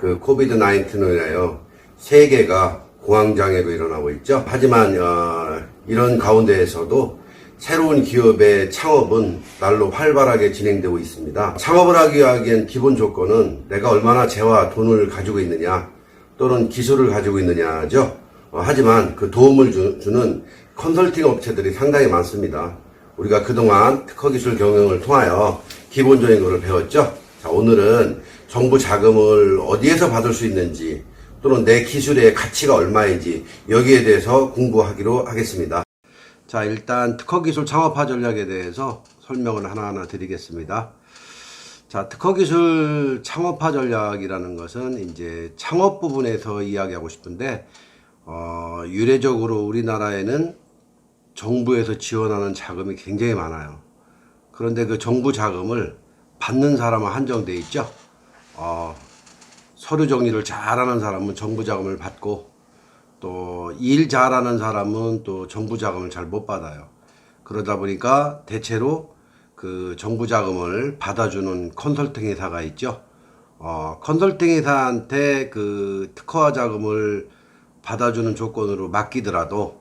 그 코비드 19으로 인하여 세계가 공황장애로 일어나고 있죠. 하지만 이런 가운데에서도 새로운 기업의 창업은 날로 활발하게 진행되고 있습니다. 창업을 하기 위한 기본 조건은 내가 얼마나 재와 돈을 가지고 있느냐 또는 기술을 가지고 있느냐죠. 하지만 그 도움을 주는 컨설팅 업체들이 상당히 많습니다. 우리가 그동안 특허기술 경영을 통하여 기본적인 것을 배웠죠. 자, 오늘은 정부 자금을 어디에서 받을 수 있는지 또는 내 기술의 가치가 얼마인지 여기에 대해서 공부하기로 하겠습니다. 자, 일단 특허기술 창업화 전략에 대해서 설명을 하나하나 드리겠습니다. 자, 특허기술 창업화 전략이라는 것은 이제 창업 부분에서 이야기하고 싶은데 유례적으로 우리나라에는 정부에서 지원하는 자금이 굉장히 많아요. 그런데 그 정부 자금을 받는 사람은 한정되어 있죠. 서류 정리를 잘하는 사람은 정부 자금을 받고 또 일 잘하는 사람은 또 정부 자금을 잘 못 받아요. 그러다 보니까 대체로 그 정부 자금을 받아주는 컨설팅 회사가 있죠. 컨설팅 회사한테 그 특허 자금을 받아주는 조건으로 맡기더라도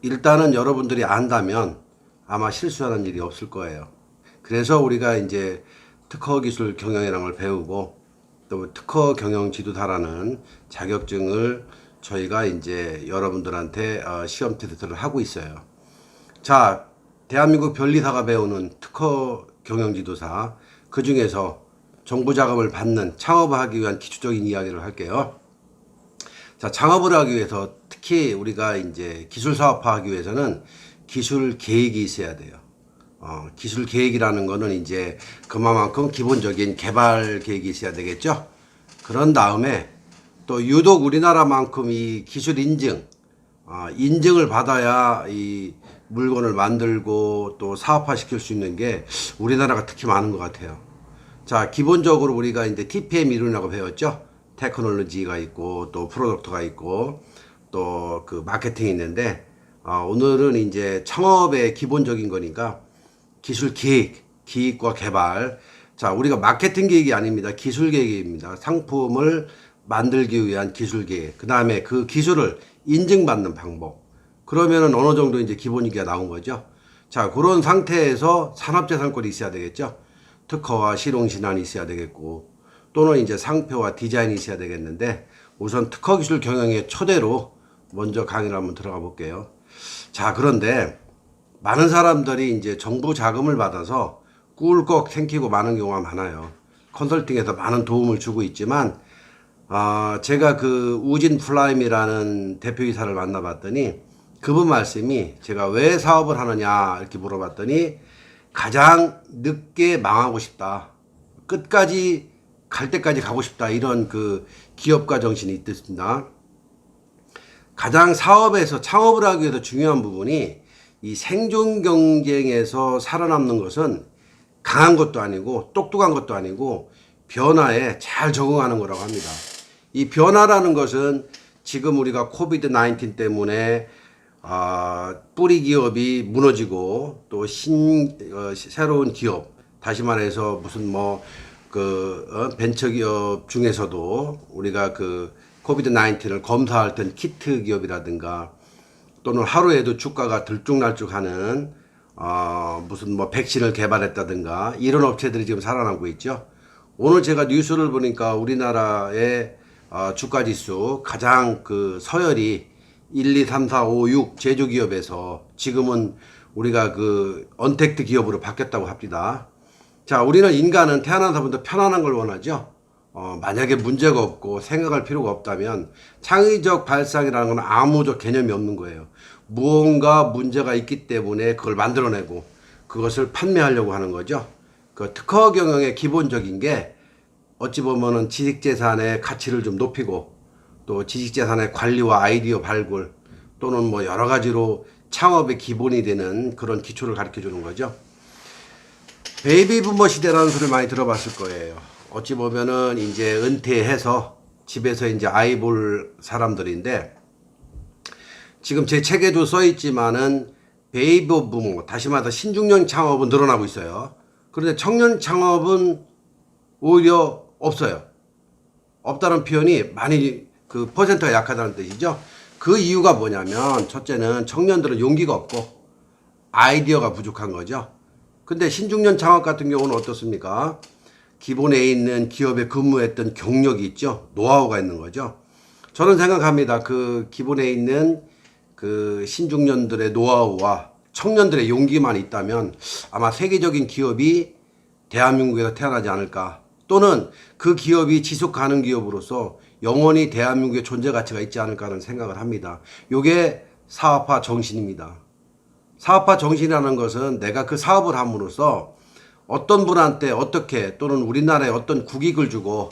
일단은 여러분들이 안다면 아마 실수하는 일이 없을 거예요. 그래서 우리가 이제 특허 기술 경영이라는 걸 배우고 또 특허 경영 지도사라는 자격증을 저희가 이제 여러분들한테 시험 테스트를 하고 있어요. 자, 대한민국 변리사가 배우는 특허 경영 지도사, 그 중에서 정부 자금을 받는 창업을 하기 위한 기초적인 이야기를 할게요. 자, 창업을 하기 위해서 특히 우리가 이제 기술 사업화하기 위해서는 기술 계획이 있어야 돼요. 기술 계획이라는 거는 이제 그만큼 기본적인 개발 계획이 있어야 되겠죠. 그런 다음에 또 유독 우리나라만큼 이 기술 인증을 받아야 이 물건을 만들고 또 사업화 시킬 수 있는 게 우리나라가 특히 많은 것 같아요. 자, 기본적으로 우리가 이제 TPM 이론이라고 배웠죠. 테크놀로지가 있고 또 프로덕트가 있고 또 그 마케팅이 있는데 오늘은 이제 창업의 기본적인 거니까 기술 기획과 개발. 자, 우리가 마케팅 계획이 아닙니다. 기술 계획입니다. 상품을 만들기 위한 기술 계획. 그 다음에 그 기술을 인증받는 방법. 그러면은 어느 정도 이제 기본이기가 나온 거죠. 자, 그런 상태에서 산업재산권이 있어야 되겠죠. 특허와 실용신안이 있어야 되겠고, 또는 이제 상표와 디자인이 있어야 되겠는데, 우선 특허기술 경영의 초대로 먼저 강의를 한번 들어가 볼게요. 자, 그런데 많은 사람들이 이제 정부 자금을 받아서 꿀꺽 생기고 많은 경우가 많아요. 컨설팅에서 많은 도움을 주고 있지만, 제가 그 우진 플라임이라는 대표이사를 만나봤더니 그분 말씀이 제가 왜 사업을 하느냐 이렇게 물어봤더니 가장 늦게 망하고 싶다. 끝까지 갈 때까지 가고 싶다. 이런 그 기업가 정신이 있습니다. 가장 사업에서 창업을 하기 위해서 중요한 부분이 이 생존 경쟁에서 살아남는 것은 강한 것도 아니고 똑똑한 것도 아니고 변화에 잘 적응하는 거라고 합니다. 이 변화라는 것은 지금 우리가 코비드 19 때문에 뿌리 기업이 무너지고 또 새로운 기업, 다시 말해서 무슨 벤처 기업 중에서도 우리가 그 코비드 19을 검사할 땐 키트 기업이라든가 또는 하루에도 주가가 들쭉날쭉하는 무슨 백신을 개발했다든가 이런 업체들이 지금 살아나고 있죠. 오늘 제가 뉴스를 보니까 우리나라의 주가지수 가장 그 서열이 1, 2, 3, 4, 5, 6 제조기업에서 지금은 우리가 그 언택트 기업으로 바뀌었다고 합니다. 자, 우리는 인간은 태어나서부터 편안한 걸 원하죠. 만약에 문제가 없고 생각할 필요가 없다면 창의적 발상이라는 건 아무적 개념이 없는 거예요. 무언가 문제가 있기 때문에 그걸 만들어내고 그것을 판매하려고 하는 거죠. 그 특허 경영의 기본적인 게 어찌 보면은 지식재산의 가치를 좀 높이고 또 지식재산의 관리와 아이디어 발굴 또는 여러 가지로 창업의 기본이 되는 그런 기초를 가르쳐 주는 거죠. 베이비 부머 시대라는 소리를 많이 들어봤을 거예요. 어찌 보면은 이제 은퇴해서 집에서 이제 아이 볼 사람들인데 지금 제 책에도 써 있지만은 베이비 부머, 다시 말해서 신중년 창업은 늘어나고 있어요. 그런데 청년 창업은 오히려 없어요. 없다는 표현이 많이 그 퍼센트가 약하다는 뜻이죠. 그 이유가 뭐냐면 첫째는 청년들은 용기가 없고 아이디어가 부족한 거죠. 근데 신중년 창업 같은 경우는 어떻습니까? 기본에 있는 기업에 근무했던 경력이 있죠. 노하우가 있는 거죠. 저는 생각합니다. 그 기본에 있는 그 신중년들의 노하우와 청년들의 용기만 있다면 아마 세계적인 기업이 대한민국에서 태어나지 않을까. 또는 그 기업이 지속 가능 기업으로서 영원히 대한민국의 존재 가치가 있지 않을까 하는 생각을 합니다. 요게 사업화 정신입니다. 사업화 정신이라는 것은 내가 그 사업을 함으로써 어떤 분한테 어떻게 또는 우리나라에 어떤 국익을 주고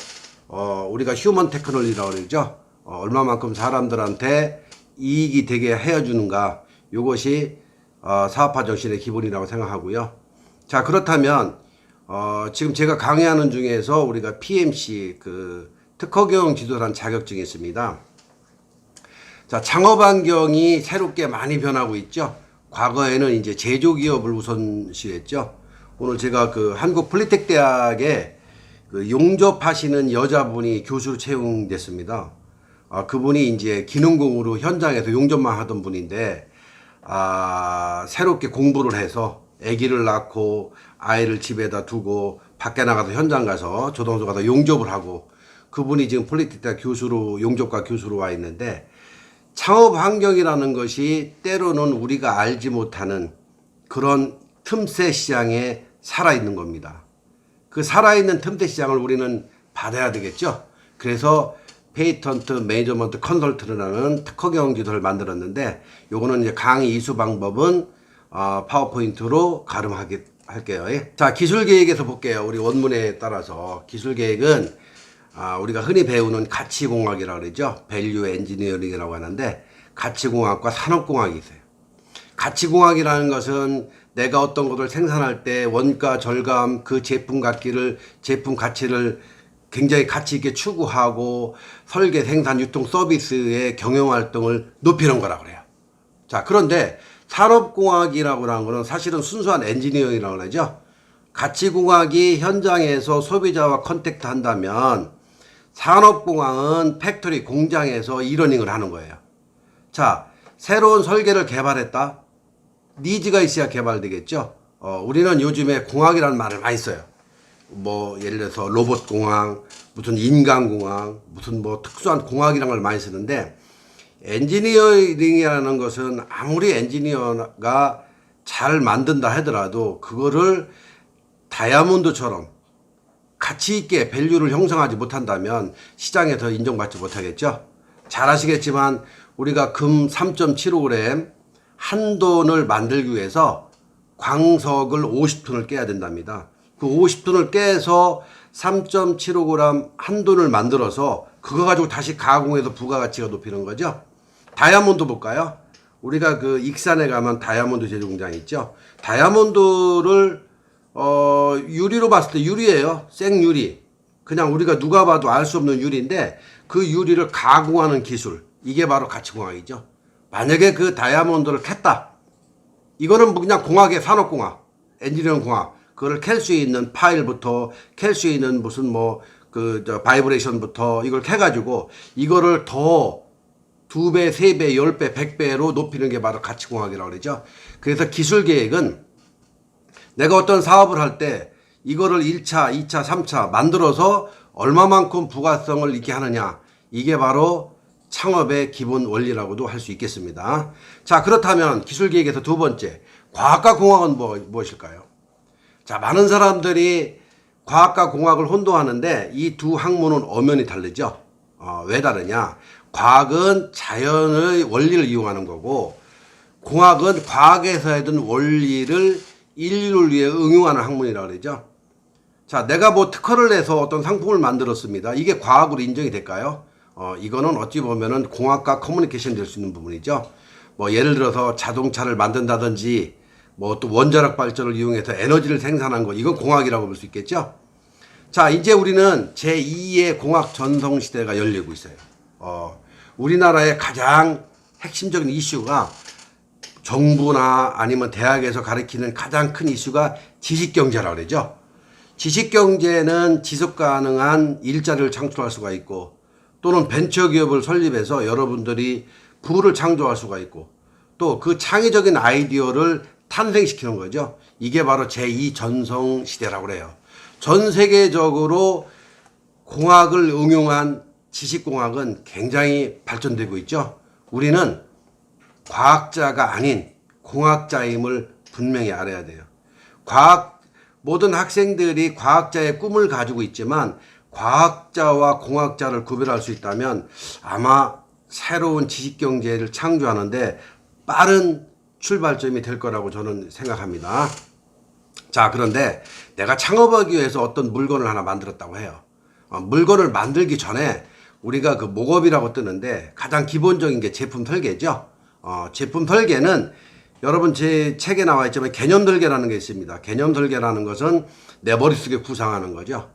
우리가 휴먼 테크놀리라고 그러죠. 얼마만큼 사람들한테 이익이 되게 해주는가. 이것이 사업화 정신의 기본이라고 생각하고요. 자, 그렇다면 지금 제가 강의하는 중에서 우리가 PMC 그 특허경 지도사라는 자격증이 있습니다. 자, 창업 환경이 새롭게 많이 변하고 있죠. 과거에는 이제 제조기업을 우선시했죠. 오늘 제가 그 한국 폴리텍 대학에 그 용접하시는 여자분이 교수로 채용됐습니다. 그분이 이제 기능공으로 현장에서 용접만 하던 분인데, 새롭게 공부를 해서 아기를 낳고 아이를 집에다 두고 밖에 나가서 현장 가서 조동소 가서 용접을 하고 그분이 지금 폴리텍 대학 교수로 용접과 교수로 와 있는데 창업 환경이라는 것이 때로는 우리가 알지 못하는 그런 틈새 시장에 살아있는 겁니다. 그 살아있는 틈새 시장을 우리는 받아야 되겠죠. 그래서 페이턴트 매니저먼트 컨설턴트라는 특허경 지도를 만들었는데 요거는 이제 강의 이수 방법은 파워포인트로 가름하게 할게요. 자, 기술 계획에서 볼게요. 우리 원문에 따라서 기술 계획은 우리가 흔히 배우는 가치공학이라고 그러죠. 밸류 엔지니어링이라고 하는데 가치공학과 산업공학이 있어요. 가치공학이라는 것은 내가 어떤 것을 생산할 때 원가 절감 그 제품 가치를 굉장히 가치 있게 추구하고 설계 생산 유통 서비스의 경영 활동을 높이는 거라고 그래요. 자, 그런데 산업공학이라고 하는 거는 사실은 순수한 엔지니어링이라고 그러죠. 가치공학이 현장에서 소비자와 컨택트 한다면 산업공학은 팩토리 공장에서 이러닝을 하는 거예요. 자, 새로운 설계를 개발했다. 니즈가 있어야 개발되겠죠. 우리는 요즘에 공학이라는 말을 많이 써요. 뭐 예를 들어서 로봇공학, 무슨 인간공학, 무슨 뭐 특수한 공학이라는 걸 많이 쓰는데 엔지니어링이라는 것은 아무리 엔지니어가 잘 만든다 하더라도 그거를 다이아몬드처럼 가치 있게 밸류를 형성하지 못한다면 시장에서 인정받지 못하겠죠. 잘 아시겠지만 우리가 금 3.75g 한 돈을 만들기 위해서 광석을 50톤을 깨야 된답니다. 그 50톤을 깨서 3.75g 한 돈을 만들어서 그거 가지고 다시 가공해서 부가가치가 높이는 거죠. 다이아몬드 볼까요? 우리가 그 익산에 가면 다이아몬드 제조 공장이 있죠. 다이아몬드를 유리로 봤을 때 유리예요. 생유리. 그냥 우리가 누가 봐도 알 수 없는 유리인데 그 유리를 가공하는 기술. 이게 바로 가치공학이죠. 만약에 그 다이아몬드를 캤다. 이거는 그냥 공학의 산업공학, 엔지니어링 공학. 그걸 캘 수 있는 파일부터 캘 수 있는 무슨 바이브레이션부터 이걸 캐가지고 이거를 더 2배, 3배, 10배, 100배로 높이는 게 바로 가치공학이라고 그러죠. 그래서 기술 계획은 내가 어떤 사업을 할 때 이거를 1차, 2차, 3차 만들어서 얼마만큼 부가성을 있게 하느냐. 이게 바로 창업의 기본 원리라고도 할 수 있겠습니다. 자, 그렇다면 기술 계획에서 두 번째, 과학과 공학은 무엇일까요? 자, 많은 사람들이 과학과 공학을 혼동하는데 이 두 학문은 엄연히 다르죠. 왜 다르냐? 과학은 자연의 원리를 이용하는 거고 공학은 과학에서 하던 원리를 인류를 위해 응용하는 학문이라고 그러죠. 자, 내가 뭐 특허를 내서 어떤 상품을 만들었습니다. 이게 과학으로 인정이 될까요? 이거는 어찌 보면은 공학과 커뮤니케이션 될 수 있는 부분이죠. 뭐 예를 들어서 자동차를 만든다든지 뭐 또 원자력 발전을 이용해서 에너지를 생산한 거, 이건 공학이라고 볼 수 있겠죠. 자, 이제 우리는 제2의 공학 전성 시대가 열리고 있어요. 우리나라의 가장 핵심적인 이슈가 정부나 아니면 대학에서 가르치는 가장 큰 이슈가 지식경제라고 그러죠. 지식경제는 지속가능한 일자리를 창출할 수가 있고 또는 벤처기업을 설립해서 여러분들이 부를 창조할 수가 있고 또 그 창의적인 아이디어를 탄생시키는 거죠. 이게 바로 제2전성시대라고 그래요. 전 세계적으로 공학을 응용한 지식공학은 굉장히 발전되고 있죠. 우리는 과학자가 아닌 공학자임을 분명히 알아야 돼요. 모든 학생들이 과학자의 꿈을 가지고 있지만 과학자와 공학자를 구별할 수 있다면 아마 새로운 지식경제를 창조하는데 빠른 출발점이 될 거라고 저는 생각합니다. 자, 그런데 내가 창업하기 위해서 어떤 물건을 하나 만들었다고 해요. 물건을 만들기 전에 우리가 그 목업이라고 뜨는데 가장 기본적인 게 제품 설계죠. 제품 설계는 여러분 제 책에 나와 있지만 개념 설계라는 게 있습니다. 개념 설계라는 것은 내 머릿속에 구상하는 거죠.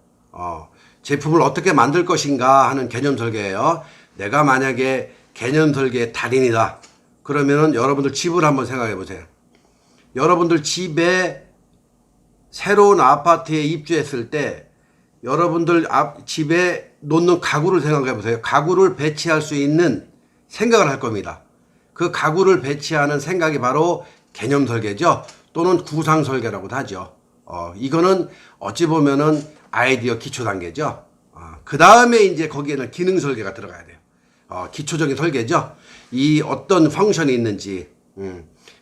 제품을 어떻게 만들 것인가 하는 개념 설계예요. 내가 만약에 개념 설계의 달인이다. 그러면은 여러분들 집을 한번 생각해 보세요. 여러분들 집에 새로운 아파트에 입주했을 때 여러분들 집에 놓는 가구를 생각해 보세요. 가구를 배치할 수 있는 생각을 할 겁니다. 그 가구를 배치하는 생각이 바로 개념 설계죠. 또는 구상 설계라고도 하죠. 이거는 어찌 보면은 아이디어 기초 단계죠. 그 다음에 이제 거기에는 기능 설계가 들어가야 돼요. 기초적인 설계죠. 이 어떤 펑션이 있는지,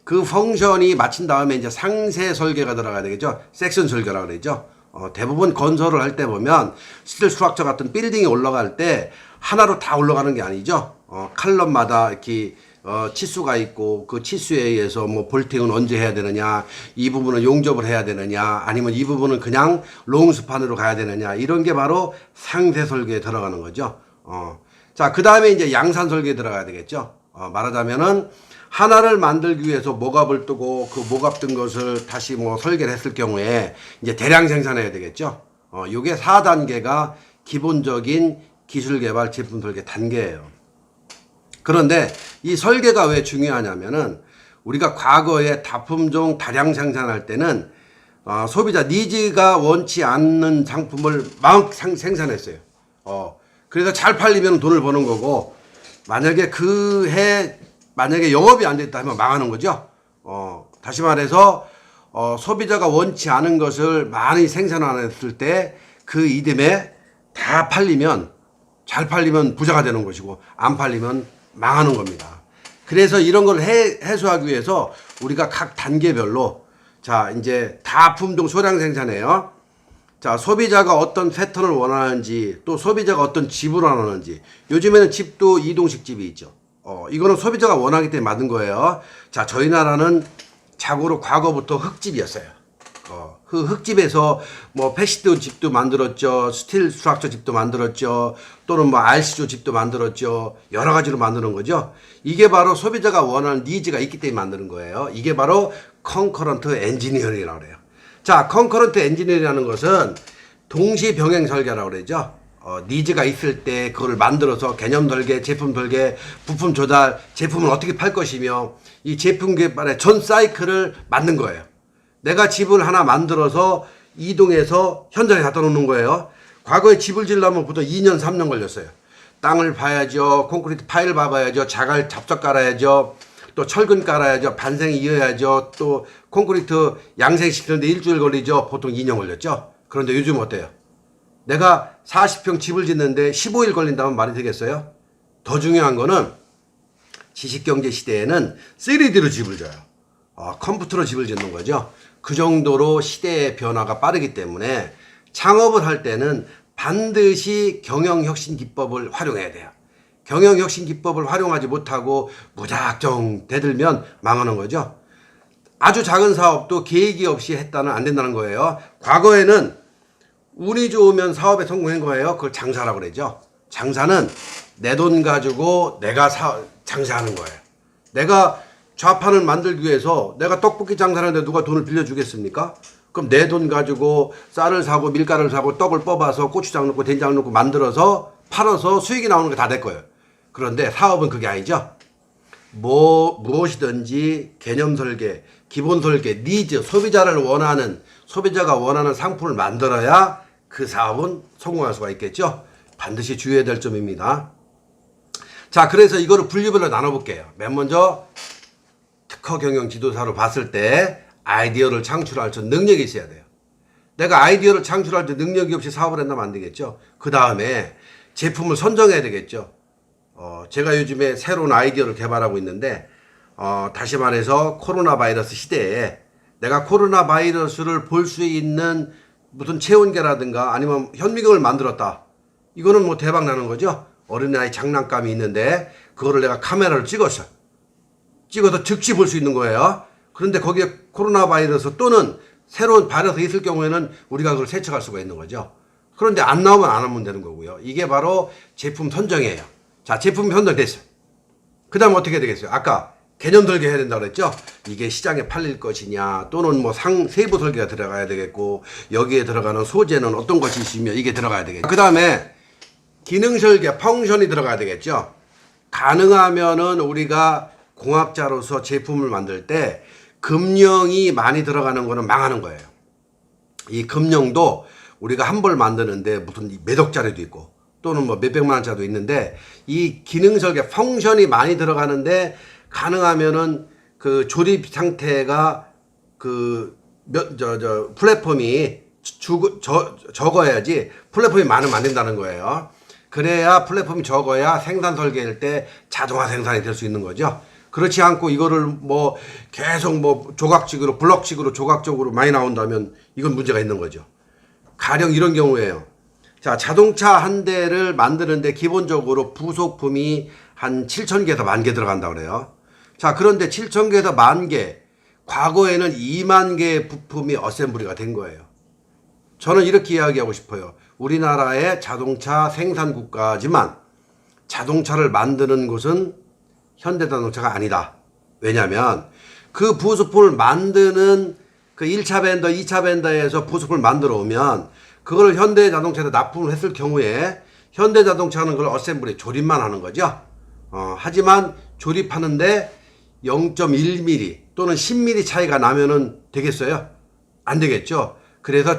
그 펑션이 마친 다음에 이제 상세 설계가 들어가야 되겠죠. 섹션 설계라고 그러죠. 대부분 건설을 할 때 보면 스틸 스트럭처 같은 빌딩이 올라갈 때 하나로 다 올라가는 게 아니죠. 칼럼마다 이렇게 치수가 있고 그 치수에 의해서 뭐 볼팅은 언제 해야 되느냐, 이 부분은 용접을 해야 되느냐, 아니면 이 부분은 그냥 롱스판으로 가야 되느냐, 이런 게 바로 상세 설계에 들어가는 거죠. 자, 그 다음에 이제 양산 설계에 들어가야 되겠죠. 말하자면은 하나를 만들기 위해서 목압을 뜨고 그 목압 뜬 것을 다시 뭐 설계를 했을 경우에 이제 대량 생산해야 되겠죠. 요게 4단계가 기본적인 기술 개발 제품 설계 단계예요. 그런데 이 설계가 왜 중요하냐면은 우리가 과거에 다품종 다량 생산할 때는 소비자 니즈가 원치 않는 상품을 막 생산했어요. 그래서 잘 팔리면 돈을 버는 거고 만약에 그 해 만약에 영업이 안 됐다 하면 망하는 거죠. 다시 말해서 소비자가 원치 않은 것을 많이 생산 안 했을 때 그 이듬해 다 팔리면 잘 팔리면 부자가 되는 것이고 안 팔리면 망하는 겁니다. 그래서 이런 걸 해소하기 위해서 우리가 각 단계별로 자 이제 다품종 소량 생산해요. 자, 소비자가 어떤 패턴을 원하는지 또 소비자가 어떤 집을 원하는지 요즘에는 집도 이동식 집이 있죠. 이거는 소비자가 원하기 때문에 만든 거예요. 자, 저희 나라는 자고로 과거부터 흙집이었어요. 그 흙집에서 뭐 패시드 집도 만들었죠. 스틸 스트럭처 집도 만들었죠. 또는 뭐 RC조 집도 만들었죠. 여러 가지로 만드는 거죠. 이게 바로 소비자가 원하는 니즈가 있기 때문에 만드는 거예요. 이게 바로 컨커런트 엔지니어링이라고 그래요. 자, 컨커런트 엔지니어링이라는 것은 동시 병행 설계라고 그러죠. 니즈가 있을 때 그걸 만들어서 개념 설계, 제품 설계, 부품 조달, 제품을 어떻게 팔 것이며 이 제품 개발의 전 사이클을 만든 거예요. 내가 집을 하나 만들어서 이동해서 현장에 갖다 놓는 거예요. 과거에 집을 지으려면 보통 2년, 3년 걸렸어요. 땅을 봐야죠. 콘크리트 파일 박아야죠. 자갈 잡석 깔아야죠. 또 철근 깔아야죠. 반생 이어야죠. 또 콘크리트 양생시키는데 일주일 걸리죠. 보통 2년 걸렸죠. 그런데 요즘 어때요? 내가 40평 집을 짓는데 15일 걸린다면 말이 되겠어요? 더 중요한 거는 지식경제 시대에는 3D로 집을 져요. 컴퓨터로 집을 짓는 거죠. 그 정도로 시대의 변화가 빠르기 때문에 창업을 할 때는 반드시 경영혁신 기법을 활용해야 돼요. 경영혁신 기법을 활용하지 못하고 무작정 대들면 망하는 거죠. 아주 작은 사업도 계획이 없이 했다는 안 된다는 거예요. 과거에는 운이 좋으면 사업에 성공한 거예요. 그걸 장사라고 그러죠. 장사는 내 돈 가지고 내가 장사하는 거예요. 내가 좌판을 만들기 위해서 내가 떡볶이 장사하는데 누가 돈을 빌려주겠습니까? 그럼 내 돈 가지고 쌀을 사고 밀가루를 사고 떡을 뽑아서 고추장 넣고 된장 넣고 만들어서 팔아서 수익이 나오는 게 다 될 거예요. 그런데 사업은 그게 아니죠. 무엇이든지 개념 설계, 기본 설계, 니즈, 소비자가 원하는 상품을 만들어야 그 사업은 성공할 수가 있겠죠. 반드시 주의해야 될 점입니다. 자, 그래서 이거를 분류별로 나눠볼게요. 맨 먼저 특허 경영 지도사로 봤을 때 아이디어를 창출할 수 능력이 있어야 돼요. 내가 아이디어를 창출할 때 능력이 없이 사업을 한다면 안 되겠죠. 그 다음에 제품을 선정해야 되겠죠. 제가 요즘에 새로운 아이디어를 개발하고 있는데, 다시 말해서 코로나 바이러스 시대에 내가 코로나 바이러스를 볼 수 있는 무슨 체온계라든가 아니면 현미경을 만들었다. 이거는 뭐 대박 나는 거죠. 어린아이 장난감이 있는데 그거를 내가 카메라를 찍어서 즉시 볼 수 있는 거예요. 그런데 거기에 코로나 바이러스 또는 새로운 바이러스 있을 경우에는 우리가 그걸 세척할 수가 있는 거죠. 그런데 안 나오면 안 하면 되는 거고요. 이게 바로 제품 선정이에요. 자, 제품 선정됐어요. 그 다음 어떻게 되겠어요? 아까 개념 설계 해야 된다고 그랬죠? 이게 시장에 팔릴 것이냐, 또는 뭐 세부 설계가 들어가야 되겠고, 여기에 들어가는 소재는 어떤 것이 있으며 이게 들어가야 되겠죠. 그 다음에 기능 설계, 펑션이 들어가야 되겠죠. 가능하면은 우리가 공학자로서 제품을 만들 때 금령이 많이 들어가는 거는 망하는 거예요. 이 금령도 우리가 한 벌 만드는데 무슨 몇 억짜리도 있고 또는 뭐 몇백만 원짜리도 있는데, 이 기능 설계 펑션이 많이 들어가는데 가능하면은 그 조립 상태가 플랫폼이 적어야지, 플랫폼이 많으면 안 된다는 거예요. 그래야 플랫폼이 적어야 생산 설계일 때 자동화 생산이 될 수 있는 거죠. 그렇지 않고 이거를 뭐 계속 뭐 조각식으로 블럭식으로 조각적으로 많이 나온다면 이건 문제가 있는 거죠. 가령 이런 경우에요. 자, 자동차 한 대를 만드는데 기본적으로 부속품이 한 7,000개에서 10,000개 들어간다고 그래요. 자, 그런데 7,000개에서 10,000개, 과거에는 20,000개의 부품이 어셈블리가 된 거예요. 저는 이렇게 이야기하고 싶어요. 우리나라의 자동차 생산 국가지만 자동차를 만드는 곳은 현대자동차가 아니다. 왜냐하면 그 부속품을 만드는 그 1차 벤더, 2차 벤더에서 부속품을 만들어 오면 그걸 현대자동차에 납품을 했을 경우에 현대자동차는 그걸 어셈블리, 조립만 하는 거죠. 하지만 조립하는데 0.1mm 또는 10mm 차이가 나면은 되겠어요? 안 되겠죠. 그래서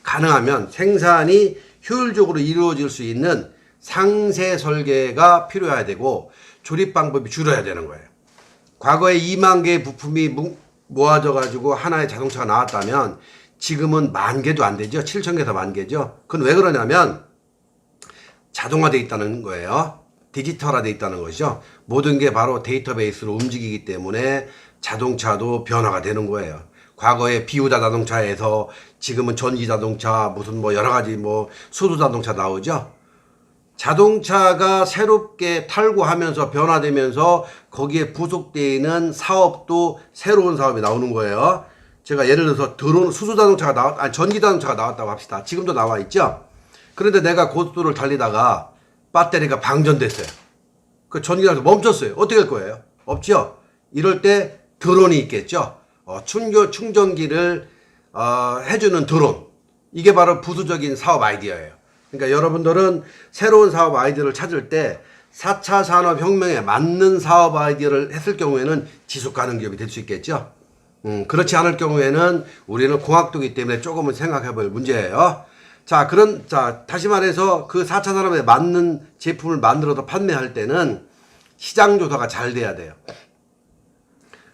가능하면 생산이 효율적으로 이루어질 수 있는 상세 설계가 필요해야 되고 조립 방법이 줄어야 되는 거예요. 과거에 20,000개의 부품이 모아져 가지고 하나의 자동차가 나왔다면 지금은 10,000개도 안 되죠. 7,000개에서 10,000개죠. 그건 왜 그러냐면 자동화되어 있다는 거예요. 디지털화되어 있다는 것이죠. 모든 게 바로 데이터베이스로 움직이기 때문에 자동차도 변화가 되는 거예요. 과거에 비우다 자동차에서 지금은 전기 자동차, 무슨 뭐 여러 가지 뭐 수소 자동차 나오죠. 자동차가 새롭게 탈구하면서 변화되면서 거기에 부속되어 있는 사업도 새로운 사업이 나오는 거예요. 제가 예를 들어서 수소 자동차가 전기 자동차가 나왔다고 합시다. 지금도 나와 있죠. 그런데 내가 고속도로를 달리다가 배터리가 방전됐어요. 그 전기 자동차 멈췄어요. 어떻게 할 거예요? 없죠. 이럴 때 드론이 있겠죠. 충전기를 해주는 드론. 이게 바로 부수적인 사업 아이디어예요. 그러니까 여러분들은 새로운 사업 아이디어를 찾을 때 4차 산업혁명에 맞는 사업 아이디어를 했을 경우에는 지속가능 기업이 될 수 있겠죠. 그렇지 않을 경우에는 우리는 공학도기 때문에 조금은 생각해 볼 문제예요. 자, 다시 말해서 그 4차 산업에 맞는 제품을 만들어서 판매할 때는 시장조사가 잘 돼야 돼요.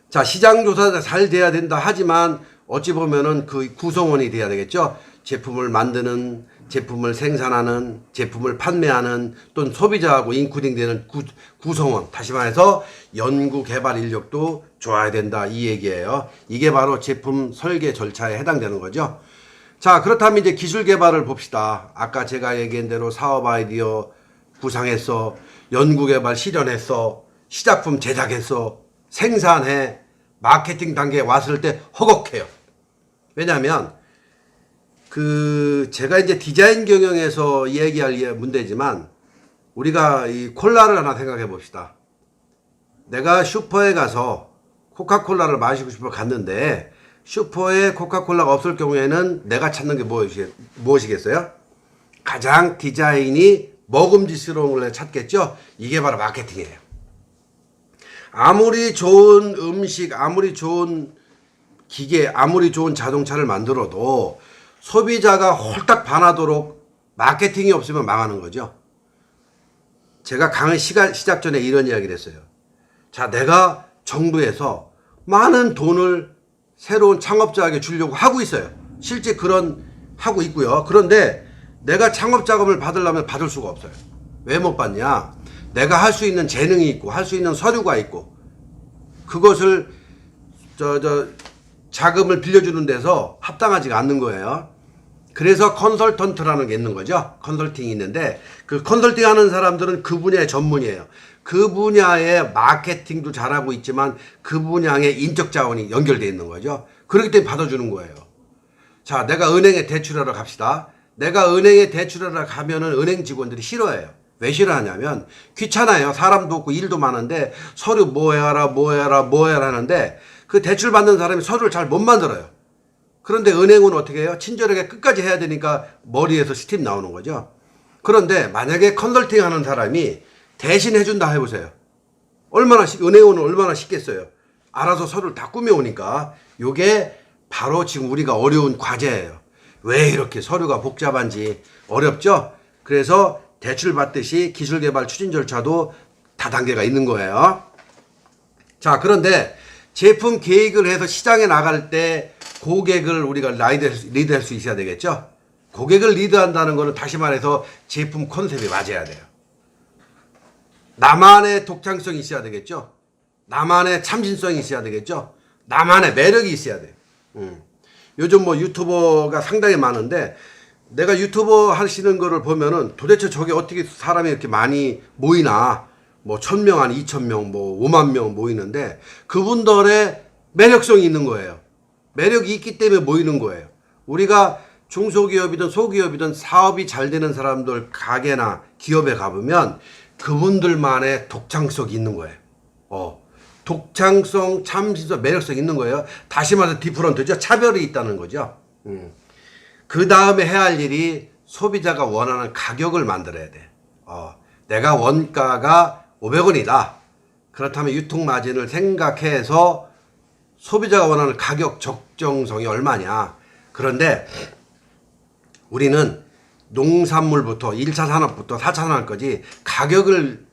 자, 시장조사가 잘 돼야 된다 하지만 어찌 보면은 그 구성원이 돼야 되겠죠. 제품을 만드는, 제품을 생산하는, 제품을 판매하는, 또는 소비자하고 인클루딩되는 구성원, 다시 말해서 연구 개발 인력도 좋아야 된다, 이 얘기예요. 이게 바로 제품 설계 절차에 해당되는 거죠. 자, 그렇다면 이제 기술 개발을 봅시다. 아까 제가 얘기한 대로 사업 아이디어 구상했어, 연구 개발 실현했어, 시작품 제작했어, 생산해, 마케팅 단계에 왔을 때 허걱해요. 왜냐하면 제가 이제 디자인 경영에서 얘기할 문제지만 우리가 이 콜라를 하나 생각해 봅시다. 내가 슈퍼에 가서 코카콜라를 마시고 싶어 갔는데 슈퍼에 코카콜라가 없을 경우에는 내가 찾는 게 무엇이겠어요? 가장 디자인이 먹음직스러운 걸 찾겠죠? 이게 바로 마케팅이에요. 아무리 좋은 음식, 아무리 좋은 기계, 아무리 좋은 자동차를 만들어도 소비자가 홀딱 반하도록 마케팅이 없으면 망하는 거죠. 제가 강의 시작 전에 이런 이야기를 했어요. 자, 내가 정부에서 많은 돈을 새로운 창업자에게 주려고 하고 있어요. 실제 하고 있고요. 그런데 내가 창업 자금을 받으려면 받을 수가 없어요. 왜 못 받냐? 내가 할 수 있는 재능이 있고, 할 수 있는 서류가 있고, 그것을, 자금을 빌려주는 데서 합당하지가 않는 거예요. 그래서 컨설턴트라는 게 있는 거죠. 컨설팅이 있는데, 그 컨설팅 하는 사람들은 그 분야의 전문이에요. 그 분야의 마케팅도 잘하고 있지만 그 분야의 인적 자원이 연결되어 있는 거죠. 그렇기 때문에 받아주는 거예요. 자, 내가 은행에 대출하러 갑시다. 내가 은행에 대출하러 가면은 은행 직원들이 싫어해요. 왜 싫어하냐면 귀찮아요. 사람도 없고 일도 많은데 서류 뭐 해라 하는데 그 대출 받는 사람이 서류를 잘 못 만들어요. 그런데 은행은 어떻게 해요? 친절하게 끝까지 해야 되니까 머리에서 스팀 나오는 거죠. 그런데 만약에 컨설팅 하는 사람이 대신 해준다 해보세요. 은행은 얼마나 쉽겠어요. 알아서 서류를 다 꾸며오니까. 요게 바로 지금 우리가 어려운 과제예요. 왜 이렇게 서류가 복잡한지 어렵죠? 그래서 대출 받듯이 기술개발 추진 절차도 다단계가 있는 거예요. 자, 그런데 제품 계획을 해서 시장에 나갈 때 고객을 우리가 리드할 수 있어야 되겠죠? 고객을 리드한다는 거는 다시 말해서 제품 컨셉이 맞아야 돼요. 나만의 독창성이 있어야 되겠죠? 나만의 참신성이 있어야 되겠죠? 나만의 매력이 있어야 돼요. 요즘 뭐 유튜버가 상당히 많은데 내가 유튜버 하시는 거를 보면은 도대체 저게 어떻게 사람이 이렇게 많이 모이나, 뭐 1000명 아니 2000명 뭐 5만 명 모이는데 그분들의 매력성이 있는 거예요. 매력이 있기 때문에 모이는 거예요. 우리가 중소기업이든 소기업이든 사업이 잘 되는 사람들 가게나 기업에 가보면 그분들만의 독창성이 있는 거예요. 독창성, 참신성, 매력성이 있는 거예요. 다시 말해서 디프런트죠. 차별이 있다는 거죠. 그 다음에 해야 할 일이 소비자가 원하는 가격을 만들어야 돼. 내가 원가가 500원이다. 그렇다면 유통마진을 생각해서 소비자가 원하는 가격 적정성이 얼마냐. 그런데 우리는 농산물부터 1차 산업부터 4차 산업까지 가격을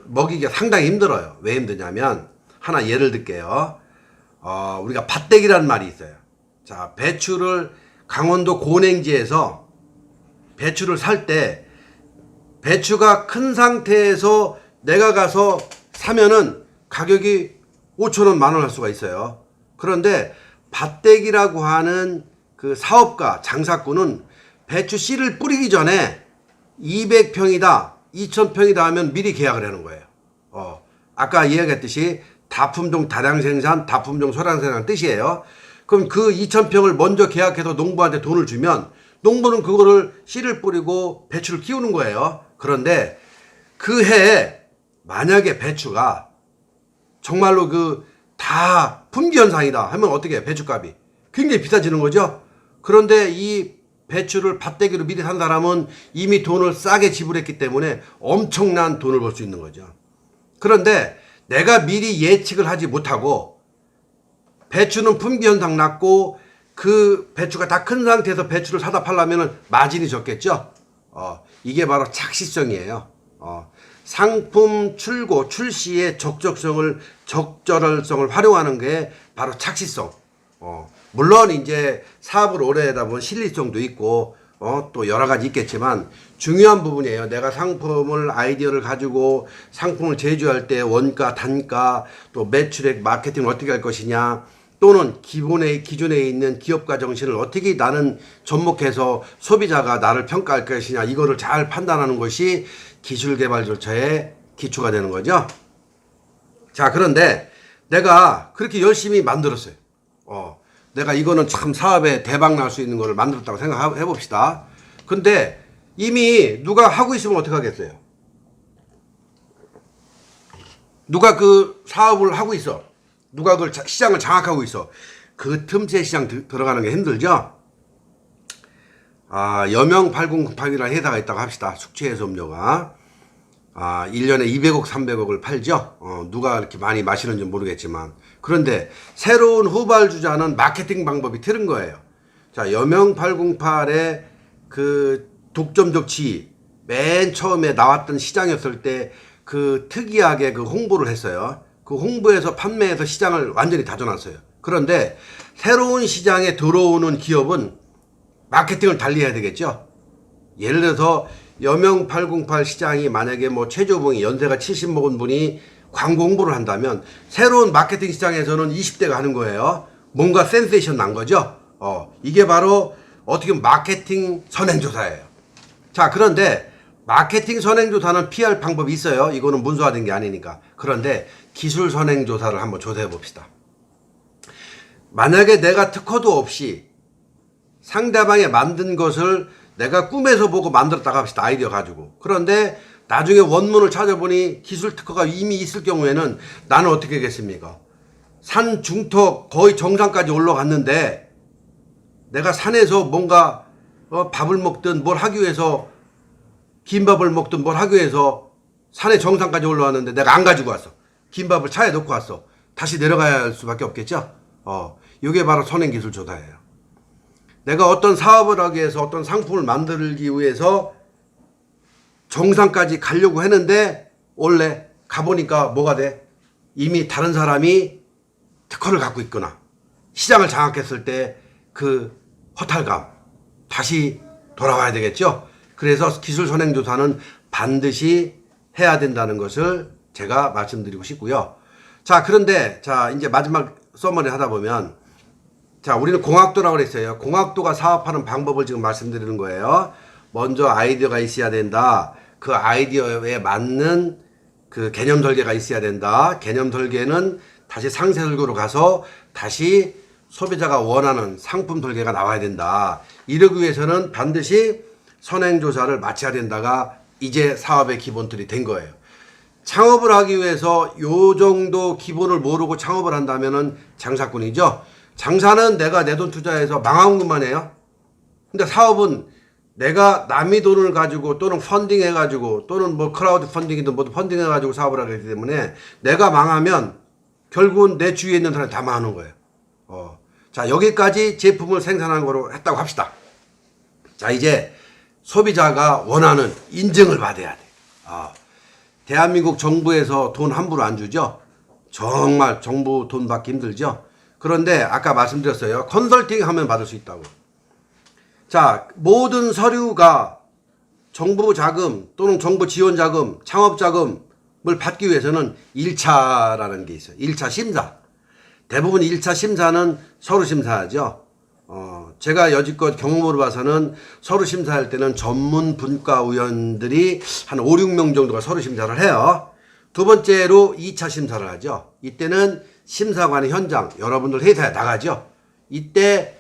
먹이기가 상당히 힘들어요. 왜 힘드냐면 하나 예를 들게요. 우리가 밭대기라는 말이 있어요. 자, 배추를 강원도 고냉지에서 배추를 살 때 배추가 큰 상태에서 내가 가서 사면은 가격이 5,000원, 만원 할 수가 있어요. 그런데 밭대기라고 하는 그 사업가, 장사꾼은 배추 씨를 뿌리기 전에 200평이다, 2,000평이다 하면 미리 계약을 하는 거예요. 아까 이야기했듯이 다품종 다량 생산, 다품종 소량 생산 뜻이에요. 그럼 그 2,000평을 먼저 계약해서 농부한테 돈을 주면 농부는 그거를 씨를 뿌리고 배추를 키우는 거예요. 그런데 그 해에 만약에 배추가 정말로 다 품귀 현상이다 하면 어떻게 해요? 배추값이 굉장히 비싸지는 거죠. 그런데 이 배추를 밭대기로 미리 산 사람은 이미 돈을 싸게 지불했기 때문에 엄청난 돈을 벌 수 있는 거죠. 그런데 내가 미리 예측을 하지 못하고 배추는 품귀 현상 났고 그 배추가 다 큰 상태에서 배추를 사다 팔려면 마진이 적겠죠. 이게 바로 착시성이에요. 상품 출고 출시의 적절성을 활용하는 게 바로 착시성. 물론 이제 사업을 오래 하다 보면 실리성도 있고 또 여러 가지 있겠지만 중요한 부분이에요. 내가 상품을 아이디어를 가지고 상품을 제조할 때 원가, 단가, 또 매출액, 마케팅을 어떻게 할 것이냐, 또는 기존에 있는 기업가 정신을 어떻게 나는 접목해서 소비자가 나를 평가할 것이냐, 이거를 잘 판단하는 것이 기술개발 절차의 기초가 되는 거죠. 자, 그런데 내가 그렇게 열심히 만들었어요. 내가 이거는 참 사업에 대박 날 수 있는 거를 만들었다고 생각해 봅시다. 근데 이미 누가 하고 있으면 어떻게 하겠어요? 누가 그 사업을 하고 있어. 누가 그 시장을 장악하고 있어. 그 틈새 시장 들어가는 게 힘들죠? 여명 8098이라는 회사가 있다고 합시다. 숙취해소 음료가. 1년에 200억, 300억을 팔죠. 누가 이렇게 많이 마시는지 모르겠지만. 그런데 새로운 후발주자는 마케팅 방법이 틀린 거예요. 자, 여명 808의 그 독점적 지위, 맨 처음에 나왔던 시장이었을 때 그 특이하게 그 홍보를 했어요. 그 홍보에서 판매해서 시장을 완전히 다져놨어요. 그런데 새로운 시장에 들어오는 기업은 마케팅을 달리 해야 되겠죠. 예를 들어서 여명 808 시장이 만약에 뭐 최저봉이 연세가 70 먹은 분이 광고 홍보를 한다면 새로운 마케팅 시장에서는 20대가 하는 거예요. 뭔가 센세이션 난 거죠. 이게 바로 어떻게 보면 마케팅 선행조사예요. 자, 그런데 마케팅 선행조사는 피할 방법이 있어요. 이거는 문서화된 게 아니니까. 그런데 기술 선행조사를 한번 조사해 봅시다. 만약에 내가 특허도 없이 상대방이 만든 것을 내가 꿈에서 보고 만들었다고 합시다. 아이디어 가지고. 그런데 나중에 원문을 찾아보니 기술 특허가 이미 있을 경우에는 나는 어떻게 하겠습니까? 산 중턱 거의 정상까지 올라갔는데 내가 산에서 뭔가 밥을 먹든 뭘 하기 위해서 김밥을 먹든 뭘 하기 위해서 산의 정상까지 올라왔는데 내가 안 가지고 왔어. 김밥을 차에 넣고 왔어. 다시 내려가야 할 수밖에 없겠죠? 이게 바로 선행기술 조사예요. 내가 어떤 사업을 하기 위해서 어떤 상품을 만들기 위해서 정상까지 가려고 했는데 원래 가보니까 뭐가 돼? 이미 다른 사람이 특허를 갖고 있거나 시장을 장악했을 때 그 허탈감 다시 돌아와야 되겠죠? 그래서 기술 선행조사는 반드시 해야 된다는 것을 제가 말씀드리고 싶고요. 자, 그런데 자 이제 마지막 서머리 하다 보면 자, 우리는 공학도라고 그랬어요. 공학도가 사업하는 방법을 지금 말씀드리는 거예요. 먼저 아이디어가 있어야 된다. 그 아이디어에 맞는 그 개념 설계가 있어야 된다. 개념 설계는 다시 상세 설계로 가서 다시 소비자가 원하는 상품 설계가 나와야 된다. 이러기 위해서는 반드시 선행조사를 마쳐야 된다가 이제 사업의 기본틀이 된 거예요. 창업을 하기 위해서 요 정도 기본을 모르고 창업을 한다면은 장사꾼이죠. 장사는 내가 내 돈 투자해서 망하는 것만 해요. 근데 사업은 내가 남의 돈을 가지고 또는 펀딩 해가지고 또는 뭐 크라우드 펀딩이든 뭐든 펀딩 해가지고 사업을 하기 때문에 내가 망하면 결국은 내 주위에 있는 사람이 다 망하는 거예요. 자, 여기까지 제품을 생산한 거로 했다고 합시다. 자, 이제 소비자가 원하는 인증을 받아야 돼. 대한민국 정부에서 돈 함부로 안 주죠. 정말 정부 돈 받기 힘들죠. 그런데 아까 말씀드렸어요. 컨설팅 하면 받을 수 있다고. 자, 모든 서류가 정부 자금 또는 정부 지원 자금, 창업 자금을 받기 위해서는 1차라는 게 있어요. 1차 심사. 대부분 1차 심사는 서류 심사하죠. 제가 여지껏 경험으로 봐서는 서류 심사할 때는 전문 분과위원들이 한 5, 6명 정도가 서류 심사를 해요. 두 번째로 2차 심사를 하죠. 이때는 심사관의 현장, 여러분들 회사에 나가죠. 이때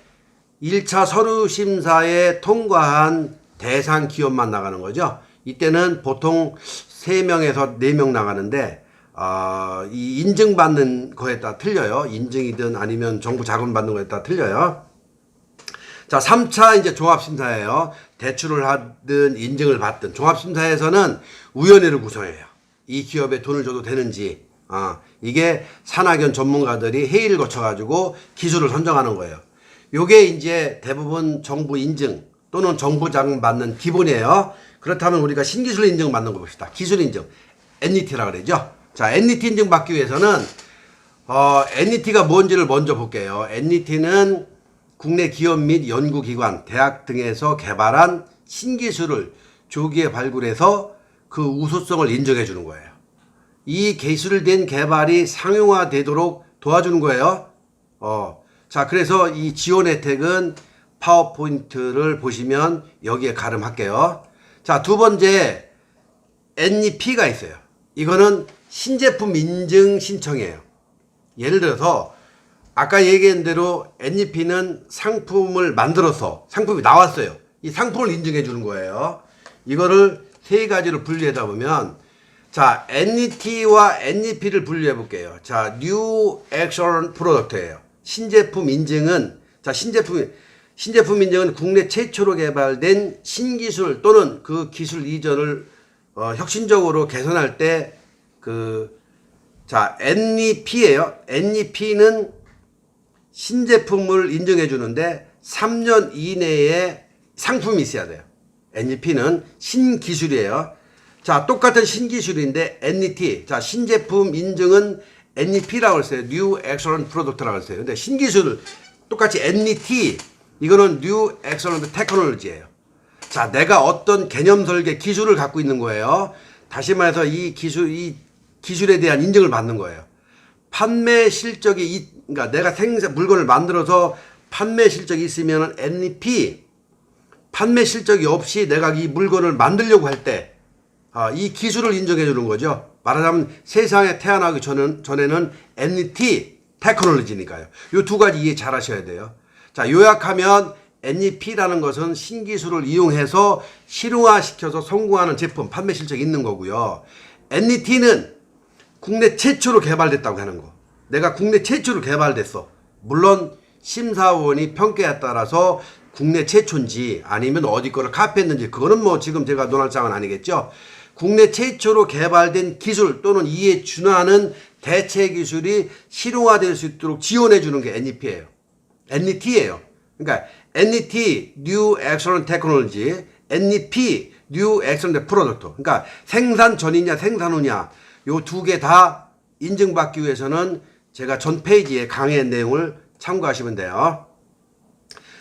1차 서류 심사에 통과한 대상 기업만 나가는 거죠. 이때는 보통 3명에서 4명 나가는데 이 인증받는 거에 따라 틀려요. 인증이든 아니면 정부 자금 받는 거에 따라 틀려요. 자, 3차 이제 종합심사예요. 대출을 하든 인증을 받든 종합심사에서는 위원회를 구성해요. 이 기업에 돈을 줘도 되는지. 이게 산학연 전문가들이 회의를 거쳐가지고 기술을 선정하는 거예요. 요게 이제 대부분 정부 인증 또는 정부 자금 받는 기본이에요. 그렇다면 우리가 신기술 인증 받는 거 봅시다. 기술 인증. NET라고 그러죠. 자, NET 인증 받기 위해서는 NET가 뭔지를 먼저 볼게요. NET는 국내 기업 및 연구기관, 대학 등에서 개발한 신기술을 조기에 발굴해서 그 우수성을 인정해 주는 거예요. 이 기술된 개발이 상용화되도록 도와주는 거예요. 자, 그래서 이 지원 혜택은 파워포인트를 보시면 여기에 가름할게요. 자, 두 번째 NEP가 있어요. 이거는 신제품 인증 신청이에요. 예를 들어서 아까 얘기한 대로 NEP는 상품을 만들어서 상품이 나왔어요. 이 상품을 인증해 주는 거예요. 이거를 세 가지로 분류하다 보면 자, NET와 NEP를 분류해 볼게요. 자, New Action Product예요. 신제품 인증은 자, 신제품 인증은 국내 최초로 개발된 신기술 또는 그 기술 이전을 혁신적으로 개선할 때 자, NEP예요. NEP는 신제품을 인정해 주는데 3년 이내에 상품이 있어야 돼요. NEP는 신기술이에요. 자, 똑같은 신기술인데 NET. 자, 신제품 인증은 NEP라고 했어요. New Excellent Product라고 했어요. 근데 신기술 똑같이 NET 이거는 New Excellent Technology예요. 자, 내가 어떤 개념 설계 기술을 갖고 있는 거예요. 다시 말해서 이 기술에 대한 인증을 받는 거예요. 판매 실적이 그러니까 내가 물건을 만들어서 판매 실적이 있으면 NEP, 판매 실적이 없이 내가 이 물건을 만들려고 할 때 이 기술을 인정해 주는 거죠. 말하자면 세상에 태어나기 전에는 NET 테크놀로지니까요. 이 두 가지 이해 잘 하셔야 돼요. 자, 요약하면 NEP라는 것은 신기술을 이용해서 실용화시켜서 성공하는 제품, 판매 실적이 있는 거고요. NET는 국내 최초로 개발됐다고 하는 거. 내가 국내 최초로 개발됐어. 물론 심사원이 평가에 따라서 국내 최초인지 아니면 어디 거를 카피했는지 그거는 뭐 지금 제가 논할 장은 아니겠죠. 국내 최초로 개발된 기술 또는 이에 준하는 대체 기술이 실용화될 수 있도록 지원해 주는 게 NEP예요. NET예요. 그러니까 NET New Excellent Technology, NEP New Excellent Product. 그러니까 생산 전이냐 생산 후냐 요 두 개 다 인증받기 위해서는 제가 전 페이지에 강의 내용을 참고하시면 돼요.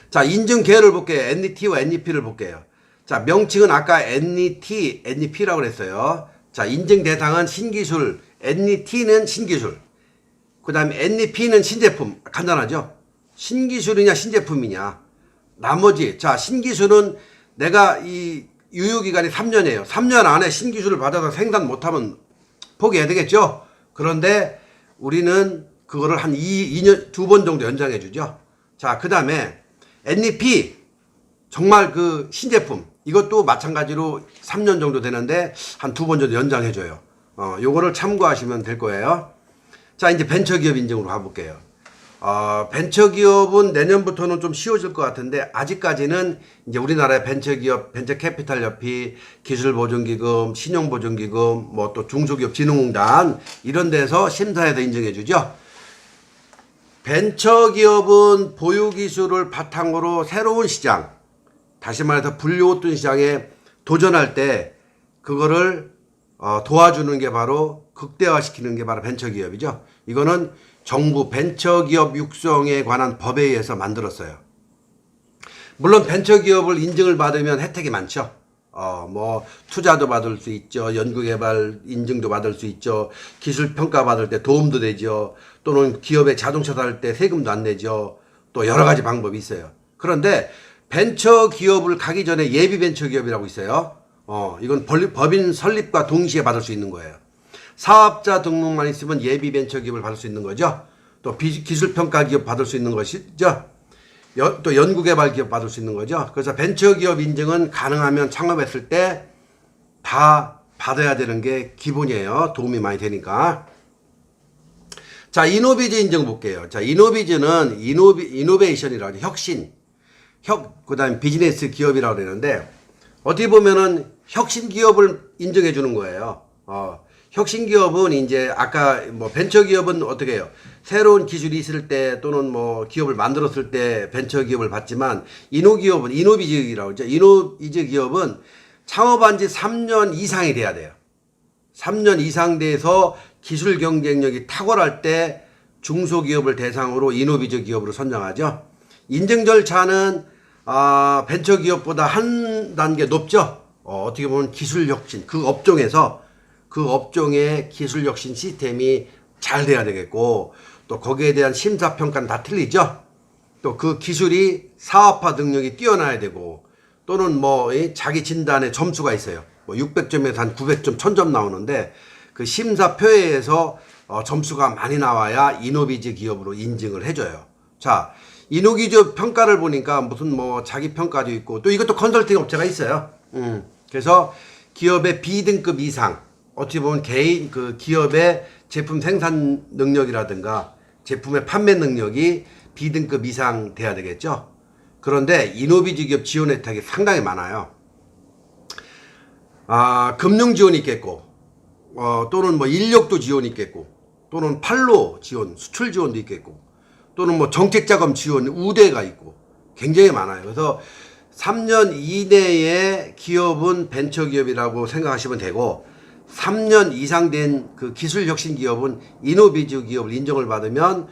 자, 인증 계열을 볼게요. NET와 NEP를 볼게요. 자, 명칭은 아까 NET, NEP라고 그랬어요. 자, 인증 대상은 신기술, NET는 신기술. 그 다음에 NEP는 신제품. 간단하죠? 신기술이냐 신제품이냐. 나머지 자, 신기술은 내가 이 유효기간이 3년이에요. 3년 안에 신기술을 받아서 생산 못하면 포기해야 되겠죠? 그런데 우리는 그거를 한 2년, 2번 정도 연장해 주죠. 자, 그 다음에 NEP, 정말 그 신제품, 이것도 마찬가지로 3년 정도 되는데 한 2번 정도 연장해 줘요. 요거를 참고하시면 될 거예요. 자, 이제 벤처기업 인증으로 가볼게요. 벤처기업은 내년부터는 좀 쉬워질 것 같은데 아직까지는 이제 우리나라의 벤처기업, 벤처캐피탈협회, 기술보증기금, 신용보증기금, 뭐 또 중소기업 진흥공단 이런 데서 심사해서 인증해 주죠. 벤처기업은 보유기술을 바탕으로 새로운 시장, 다시 말해서 불려왔던 시장에 도전할 때 그거를 도와주는 게 바로 극대화시키는 게 바로 벤처기업이죠. 이거는 정부 벤처기업 육성에 관한 법에 의해서 만들었어요. 물론 벤처기업을 인증을 받으면 혜택이 많죠. 뭐 투자도 받을 수 있죠. 연구개발 인증도 받을 수 있죠. 기술평가 받을 때 도움도 되죠. 또는 기업에 자동차 살 때 세금도 안 내죠. 또 여러 가지 방법이 있어요. 그런데 벤처기업을 가기 전에 예비 벤처기업이라고 있어요. 이건 법인 설립과 동시에 받을 수 있는 거예요. 사업자 등록만 있으면 예비 벤처기업을 받을 수 있는 거죠. 또 기술평가기업 받을 수 있는 것이죠. 또 연구개발기업 받을 수 있는 거죠. 그래서 벤처기업 인증은 가능하면 창업했을 때 다 받아야 되는 게 기본이에요. 도움이 많이 되니까. 자, 이노비즈 인증 볼게요. 자, 이노비즈는 이노베이션이라고 하죠. 혁신. 그 다음에 비즈니스 기업이라고 그러는데 어떻게 보면은 혁신 기업을 인정해 주는 거예요. 혁신 기업은 이제 아까 뭐 벤처 기업은 어떻게 해요? 새로운 기술이 있을 때 또는 뭐 기업을 만들었을 때 벤처 기업을 받지만 이노기업은 이노비즈라고 하죠. 이노비즈 기업은 창업한 지 3년 이상이 돼야 돼요. 3년 이상 돼서 기술 경쟁력이 탁월할 때 중소기업을 대상으로 이노비즈 기업으로 선정하죠. 인증 절차는 벤처 기업보다 한 단계 높죠. 어떻게 보면 기술 혁신, 그 업종에서 그 업종의 기술 혁신 시스템이 잘 돼야 되겠고 또 거기에 대한 심사 평가는 다 틀리죠. 또 그 기술이 사업화 능력이 뛰어나야 되고 또는 뭐 자기 진단에 점수가 있어요. 뭐 600점에서 한 900점, 1000점 나오는데 그 심사표에서 점수가 많이 나와야 이노비즈 기업으로 인증을 해줘요. 자, 이노비즈 평가를 보니까 무슨 뭐 자기 평가도 있고 또 이것도 컨설팅 업체가 있어요. 그래서 기업의 B등급 이상, 어떻게 보면 개인 그 기업의 제품 생산 능력이라든가 제품의 판매 능력이 B등급 이상 돼야 되겠죠. 그런데 이노비즈 기업 지원 혜택이 상당히 많아요. 금융 지원이 있겠고, 또는 뭐 인력도 지원이 있겠고, 또는 판로 지원, 수출 지원도 있겠고, 또는 뭐 정책자금 지원, 우대가 있고, 굉장히 많아요. 그래서 3년 이내의 기업은 벤처기업이라고 생각하시면 되고, 3년 이상 된 그 기술혁신 기업은 이노비즈 기업을 인정을 받으면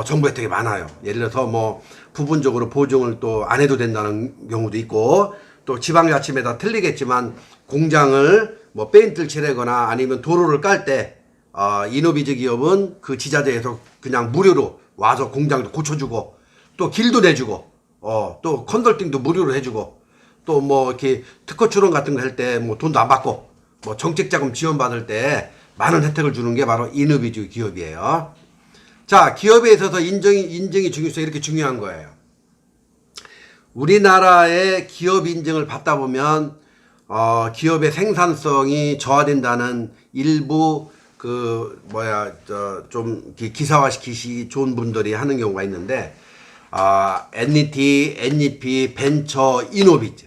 정부 혜택이 많아요. 예를 들어서 뭐 부분적으로 보증을 또 안 해도 된다는 경우도 있고, 또 지방자치마다 틀리겠지만 공장을 뭐 페인트를 칠하거나 아니면 도로를 깔 때 이노비즈 기업은 그 지자체에서 그냥 무료로 와서 공장도 고쳐주고, 또 길도 내주고, 또 컨설팅도 무료로 해주고, 또 뭐 이렇게 특허 출원 같은 거 할 때 뭐 돈도 안 받고, 뭐 정책자금 지원 받을 때 많은 혜택을 주는 게 바로 이노비즈 기업이에요. 자, 기업에 있어서 인정이 중요성 이렇게 중요한 거예요. 우리나라의 기업 인증을 받다 보면 기업의 생산성이 저하된다는 일부 좀 기사화시키기 좋은 분들이 하는 경우가 있는데, NET, NEP, 벤처, 이노비즈.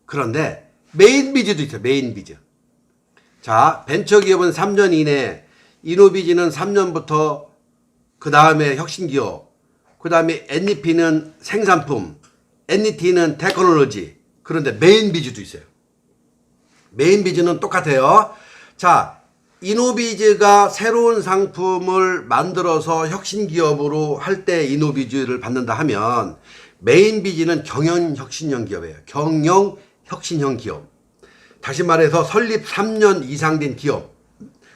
그런데 메인비즈도 있어요. 메인비즈. 자, 벤처기업은 3년 이내, 이노비즈는 3년부터 그 다음에 혁신기업, 그 다음에 NEP는 생산품, NET는 테크놀로지. 그런데 메인비즈도 있어요. 메인비즈는 똑같아요. 자, 이노비즈가 새로운 상품을 만들어서 혁신기업으로 할 때 이노비즈를 받는다 하면, 메인비즈는 경영혁신형 기업이에요. 경영혁신형 기업. 다시 말해서 설립 3년 이상 된 기업,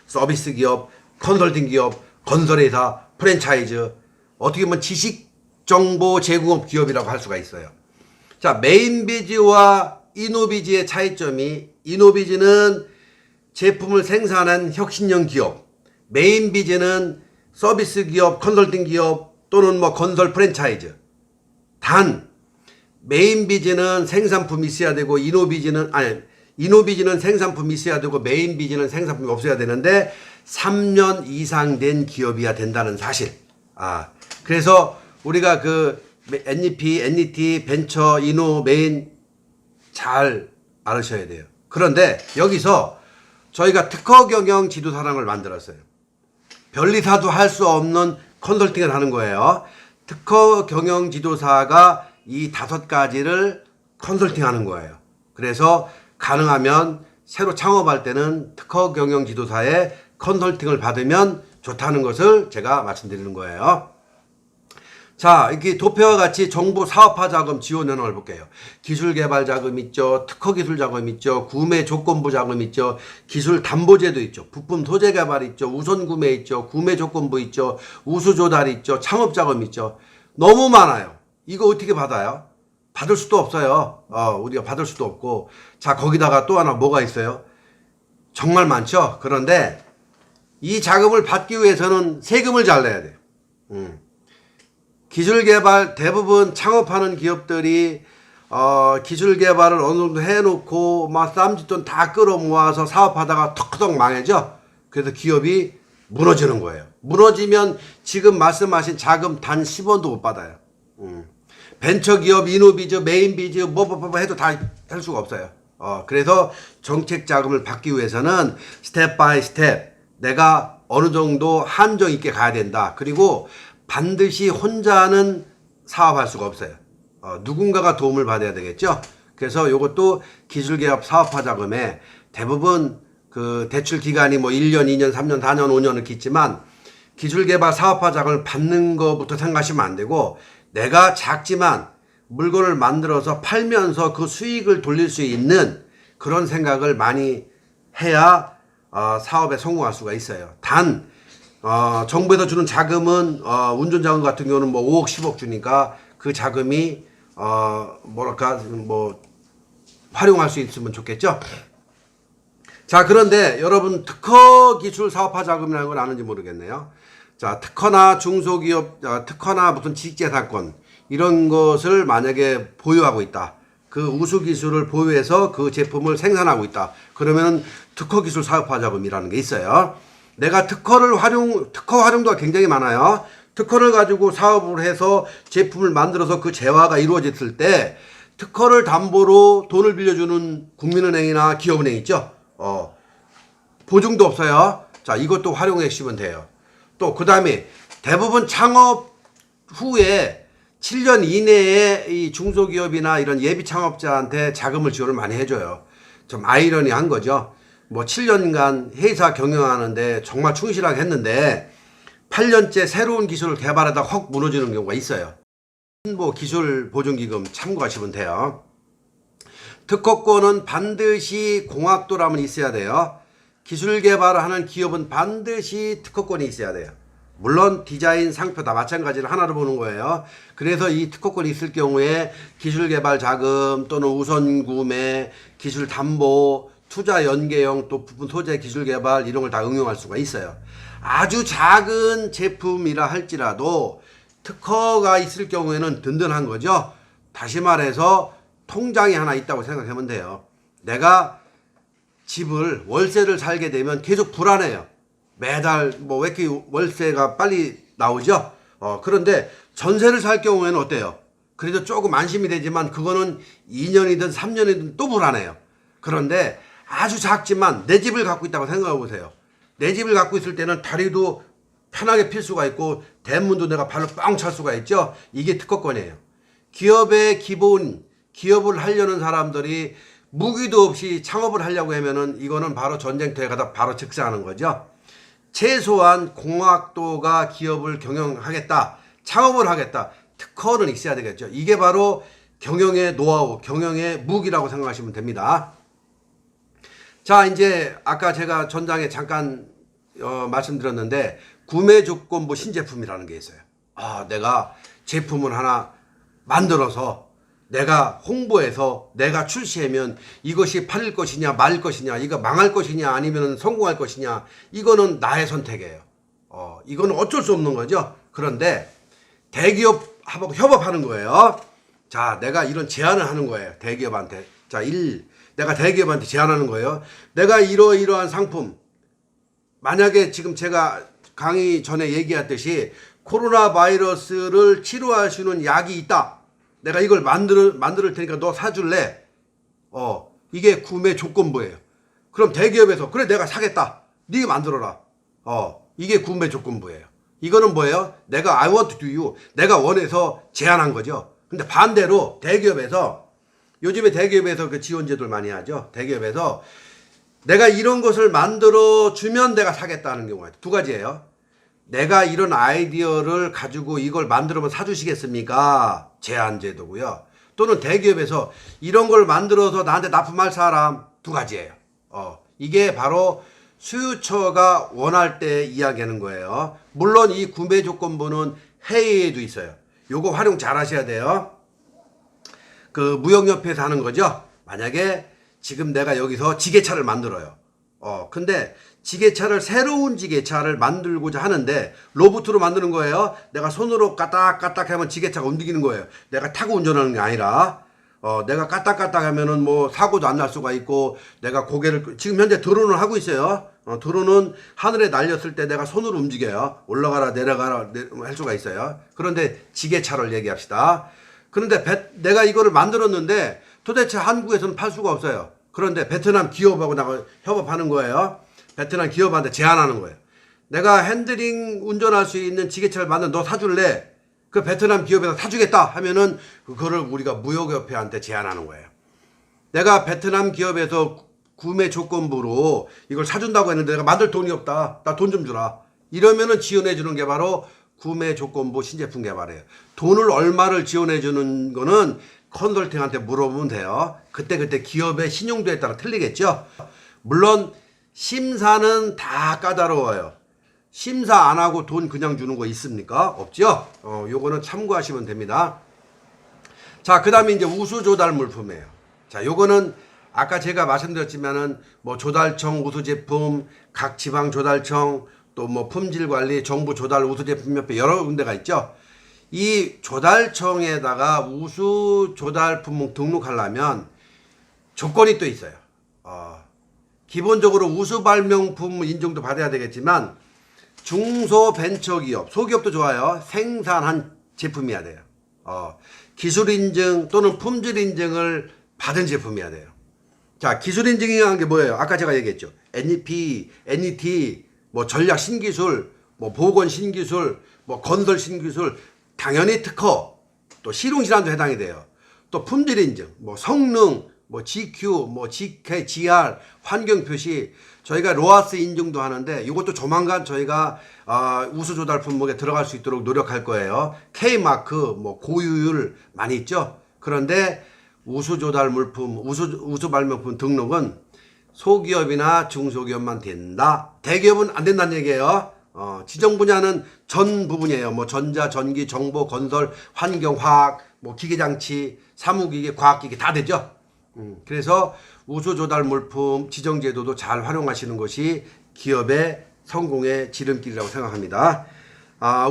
서비스 기업, 컨설팅 기업, 건설회사, 프랜차이즈, 어떻게 보면 지식정보 제공업 기업이라고 할 수가 있어요. 자, 메인비즈와 이노비즈의 차이점이, 이노비즈는 제품을 생산한 혁신형 기업, 메인비즈는 서비스 기업, 컨설팅 기업 또는 뭐 건설 프랜차이즈. 단 메인비즈는 생산품이 있어야 되고 이노비즈는 생산품이 있어야 되고 메인비즈는 생산품이 없어야 되는데 3년 이상 된 기업이어야 된다는 사실. 그래서 우리가 그 NEP, NET, 벤처, 이노, 메인 잘 알으셔야 돼요. 그런데 여기서 저희가 특허 경영 지도사랑을 만들었어요. 변리사도 할 수 없는 컨설팅을 하는 거예요. 특허 경영 지도사가 이 5가지를 컨설팅 하는 거예요. 그래서 가능하면 새로 창업할 때는 특허 경영 지도사의 컨설팅을 받으면 좋다는 것을 제가 말씀드리는 거예요. 자, 이렇게 도표와 같이 정부 사업화 자금 지원 현황을 볼게요. 기술 개발 자금 있죠. 특허 기술 자금 있죠. 구매 조건부 자금 있죠. 기술 담보제도 있죠. 부품 소재 개발 있죠. 우선 구매 있죠. 구매 조건부 있죠. 우수 조달 있죠. 창업 자금 있죠. 너무 많아요. 이거 어떻게 받아요? 받을 수도 없어요. 우리가 받을 수도 없고. 자, 거기다가 또 하나 뭐가 있어요? 정말 많죠. 그런데 이 자금을 받기 위해서는 세금을 잘 내야 돼요. 기술 개발, 대부분 창업하는 기업들이 기술 개발을 어느 정도 해놓고 막 쌈짓돈 다 끌어모아서 사업하다가 턱턱 망해져. 그래서 기업이 무너지는 거예요. 무너지면 지금 말씀하신 자금 단 10원도 못 받아요. 벤처기업, 이노비즈, 메인비즈 뭐 해도 다 할 수가 없어요. 그래서 정책 자금을 받기 위해서는 스텝 바이 스텝 내가 어느 정도 한정 있게 가야 된다. 그리고 반드시 혼자는 사업할 수가 없어요. 누군가가 도움을 받아야 되겠죠. 그래서 이것도 기술개발 사업화 자금에 대부분 그 대출 기간이 뭐 1년, 2년, 3년, 4년, 5년을 깃지만 기술개발 사업화 자금을 받는 것부터 생각하시면 안 되고, 내가 작지만 물건을 만들어서 팔면서 그 수익을 돌릴 수 있는 그런 생각을 많이 해야 사업에 성공할 수가 있어요. 단 정부에서 주는 자금은 운전자금 같은 경우는 뭐 5억 10억 주니까 그 자금이 활용할 수 있으면 좋겠죠. 자, 그런데 여러분 특허 기술 사업화 자금이라는 걸 아는지 모르겠네요. 자, 특허나 중소기업, 특허나 무슨 지식재산권 이런 것을 만약에 보유하고 있다. 그 우수 기술을 보유해서 그 제품을 생산하고 있다. 그러면 특허 기술 사업화 자금이라는 게 있어요. 내가 특허 활용도가 굉장히 많아요. 특허를 가지고 사업을 해서 제품을 만들어서 그 재화가 이루어졌을 때 특허를 담보로 돈을 빌려주는 국민은행이나 기업은행 있죠. 보증도 없어요. 자, 이것도 활용해 주시면 돼요. 또 그 다음에 대부분 창업 후에 7년 이내에 이 중소기업이나 이런 예비 창업자한테 자금을 지원을 많이 해줘요. 좀 아이러니한 거죠. 뭐 7년간 회사 경영하는데 정말 충실하게 했는데 8년째 새로운 기술을 개발하다 확 무너지는 경우가 있어요. 뭐 기술 보증기금 참고하시면 돼요. 특허권은 반드시 공학도라면 있어야 돼요. 기술 개발을 하는 기업은 반드시 특허권이 있어야 돼요. 물론 디자인, 상표 다 마찬가지로 하나로 보는 거예요. 그래서 이 특허권이 있을 경우에 기술 개발 자금 또는 우선 구매, 기술 담보, 투자 연계형 또 부품 소재 기술 개발 이런 걸 다 응용할 수가 있어요. 아주 작은 제품이라 할지라도 특허가 있을 경우에는 든든한 거죠. 다시 말해서 통장이 하나 있다고 생각하면 돼요. 내가 집을 월세를 살게 되면 계속 불안해요. 매달 뭐 왜 이렇게 월세가 빨리 나오죠? 그런데 전세를 살 경우에는 어때요? 그래도 조금 안심이 되지만 그거는 2년이든 3년이든 또 불안해요. 그런데 아주 작지만 내 집을 갖고 있다고 생각해 보세요. 내 집을 갖고 있을 때는 다리도 편하게 필 수가 있고 대문도 내가 발로 뻥 찰 수가 있죠. 이게 특허권이에요. 기업의 기본 기업을 하려는 사람들이 무기도 없이 창업을 하려고 하면은 이거는 바로 전쟁터에 가다 바로 즉사하는 거죠. 최소한 공학도가 기업을 경영하겠다, 창업을 하겠다, 특허는 있어야 되겠죠. 이게 바로 경영의 노하우, 경영의 무기라고 생각하시면 됩니다. 자, 이제 아까 제가 전장에 잠깐 말씀드렸는데 구매 조건부 신제품이라는 게 있어요. 내가 제품을 하나 만들어서 내가 홍보해서 내가 출시하면 이것이 팔릴 것이냐 말 것이냐, 이거 망할 것이냐 아니면 성공할 것이냐, 이거는 나의 선택이에요. 이거는 어쩔 수 없는 거죠. 그런데 대기업하고 협업하는 거예요. 자, 내가 이런 제안을 하는 거예요. 대기업한테. 자, 내가 대기업한테 제안하는 거예요. 내가 이러이러한 상품, 만약에 지금 제가 강의 전에 얘기했듯이 코로나 바이러스를 치료할 수 있는 약이 있다. 내가 이걸 만들 테니까 너 사줄래? 이게 구매 조건부예요. 그럼 대기업에서 그래 내가 사겠다. 네가 만들어라. 이게 구매 조건부예요. 이거는 뭐예요? 내가 I want to do you. 내가 원해서 제안한 거죠. 근데 반대로 대기업에서 요즘에 대기업에서 그 지원제도를 많이 하죠. 대기업에서 내가 이런 것을 만들어 주면 내가 사겠다는 경우가 두 가지예요. 내가 이런 아이디어를 가지고 이걸 만들면 사주시겠습니까? 제한제도고요. 또는 대기업에서 이런 걸 만들어서 나한테 납품할 사람, 두 가지예요. 이게 바로 수요처가 원할 때 이야기하는 거예요. 물론 이 구매 조건부는 해외에도 있어요. 요거 활용 잘 하셔야 돼요. 그 무역협회에서 하는 거죠. 만약에 지금 내가 여기서 지게차를 만들어요. 근데 지게차를 새로운 지게차를 만들고자 하는데 로봇으로 만드는 거예요. 내가 손으로 까딱까딱 하면 지게차가 움직이는 거예요. 내가 타고 운전하는 게 아니라 내가 까딱까딱 하면은 뭐 사고도 안 날 수가 있고, 내가 고개를 지금 현재 드론을 하고 있어요. 드론은 하늘에 날렸을 때 내가 손으로 움직여요. 올라가라 내려가라 할 수가 있어요. 그런데 지게차를 얘기합시다. 그런데 내가 이거를 만들었는데 도대체 한국에서는 팔 수가 없어요. 그런데 베트남 기업하고 나가 협업하는 거예요. 베트남 기업한테 제안하는 거예요. 내가 핸들링 운전할 수 있는 지게차를 만든 너 사줄래? 그 베트남 기업에서 사주겠다 하면은 그거를 우리가 무역협회한테 제안하는 거예요. 내가 베트남 기업에서 구매 조건부로 이걸 사준다고 했는데 내가 만들 돈이 없다. 나 돈 좀 주라. 이러면은 지원해 주는 게 바로 구매 조건부 신제품 개발이에요. 돈을 얼마를 지원해 주는 거는 컨설팅한테 물어보면 돼요. 그때 기업의 신용도에 따라 틀리겠죠. 물론 심사는 다 까다로워요. 심사 안 하고 돈 그냥 주는 거 있습니까? 없죠? 요거는 참고하시면 됩니다. 자, 그 다음에 이제 우수 조달 물품이에요. 자, 요거는 아까 제가 말씀드렸지만은 뭐 조달청 우수 제품, 각 지방 조달청, 또 뭐 품질 관리, 정부 조달 우수 제품 협회 여러 군데가 있죠. 이 조달청에다가 우수 조달품 등록하려면 조건이 또 있어요. 기본적으로 우수 발명품 인증도 받아야 되겠지만 중소벤처기업, 소기업도 좋아요. 생산한 제품이어야 돼요. 기술 인증 또는 품질 인증을 받은 제품이어야 돼요. 자, 기술 인증이라는 게 뭐예요? 아까 제가 얘기했죠. NEP, NET, 뭐 전략 신기술, 뭐 보건 신기술, 뭐 건설 신기술, 당연히 특허, 또 실용 질환도 해당이 돼요. 또 품질 인증, 뭐 성능, 뭐 GQ, 뭐 GK, GR, 환경 표시, 저희가 로아스 인증도 하는데 이것도 조만간 저희가 우수 조달 품목에 들어갈 수 있도록 노력할 거예요. K마크, 뭐 고유율 많이 있죠. 그런데 우수 조달 물품, 우수 발명품 등록은 소기업이나 중소기업만 된다. 대기업은 안 된다는 얘기예요. 지정 분야는 전 부분이에요. 뭐 전자, 전기, 정보, 건설, 환경, 화학, 뭐 기계장치, 사무기계, 과학기계 다 되죠. 그래서 우수 조달 물품 지정 제도도 잘 활용하시는 것이 기업의 성공의 지름길이라고 생각합니다.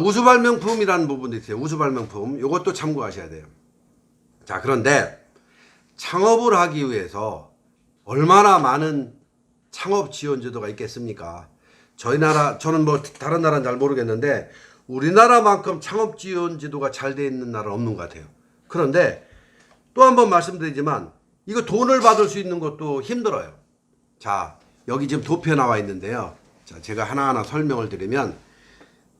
우수 발명품이라는 부분도 있어요. 우수 발명품 이것도 참고하셔야 돼요. 자, 그런데 창업을 하기 위해서 얼마나 많은 창업 지원 제도가 있겠습니까? 저희 나라, 저는 뭐 다른 나라는 잘 모르겠는데 우리나라만큼 창업 지원 제도가 잘 돼 있는 나라는 없는 것 같아요. 그런데 또 한 번 말씀드리지만 이거 돈을 받을 수 있는 것도 힘들어요. 자, 여기 지금 도표 나와 있는데요. 자, 제가 하나하나 설명을 드리면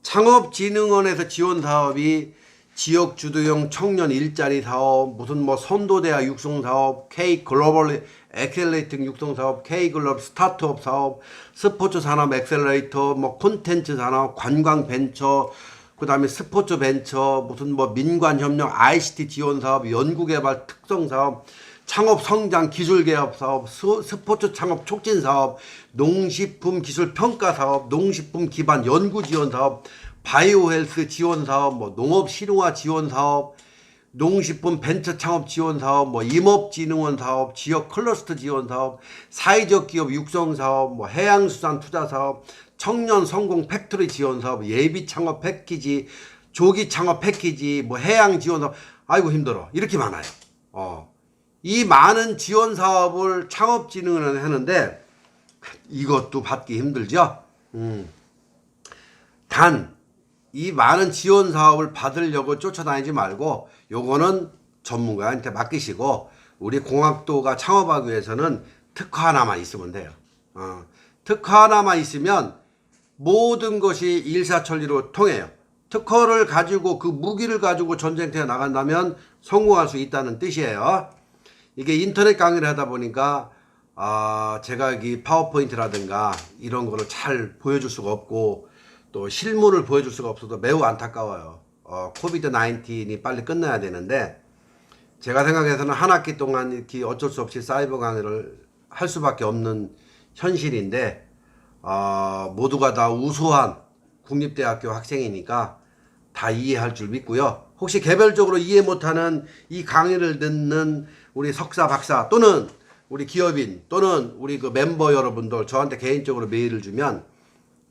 창업진흥원에서 지원 사업이 지역 주도형 청년 일자리 사업, 무슨 뭐 선도대학 육성 사업, K 글로벌 엑셀레이팅 육성 사업, K 글로벌 스타트업 사업, 스포츠 산업 엑셀레이터, 뭐 콘텐츠 산업, 관광 벤처, 그다음에 스포츠 벤처, 무슨 뭐 민관 협력 ICT 지원 사업, 연구 개발 특성 사업, 창업 성장 기술 개업 사업, 스포츠 창업 촉진 사업, 농식품 기술 평가 사업, 농식품 기반 연구 지원 사업, 바이오 헬스 지원 사업, 뭐 농업 실용화 지원 사업, 농식품 벤처 창업 지원 사업, 뭐 임업진흥원 사업, 지역 클러스터 지원 사업, 사회적 기업 육성 사업, 뭐 해양수산 투자 사업, 청년 성공 팩토리 지원 사업, 예비 창업 패키지, 조기 창업 패키지, 뭐 해양 지원 사업. 아이고 힘들어. 이렇게 많아요. 이 많은 지원 사업을 창업진흥원은 하는데 이것도 받기 힘들죠. 단 이 많은 지원 사업을 받으려고 쫓아다니지 말고 요거는 전문가한테 맡기시고 우리 공학도가 창업하기 위해서는 특허 하나만 있으면 돼요. 특허 하나만 있으면 모든 것이 일사천리로 통해요. 특허를 가지고 그 무기를 가지고 전쟁터에 나간다면 성공할 수 있다는 뜻이에요. 이게 인터넷 강의를 하다 보니까 제가 이 파워포인트라든가 이런 거를 잘 보여줄 수가 없고 또 실물을 보여줄 수가 없어서 매우 안타까워요. 코비드 19이 빨리 끝나야 되는데 제가 생각해서는 한 학기 동안 이렇게 어쩔 수 없이 사이버 강의를 할 수밖에 없는 현실인데 모두가 다 우수한 국립대학교 학생이니까 다 이해할 줄 믿고요. 혹시 개별적으로 이해 못하는 이 강의를 듣는 우리 석사, 박사 또는 우리 기업인 또는 우리 그 멤버 여러분들 저한테 개인적으로 메일을 주면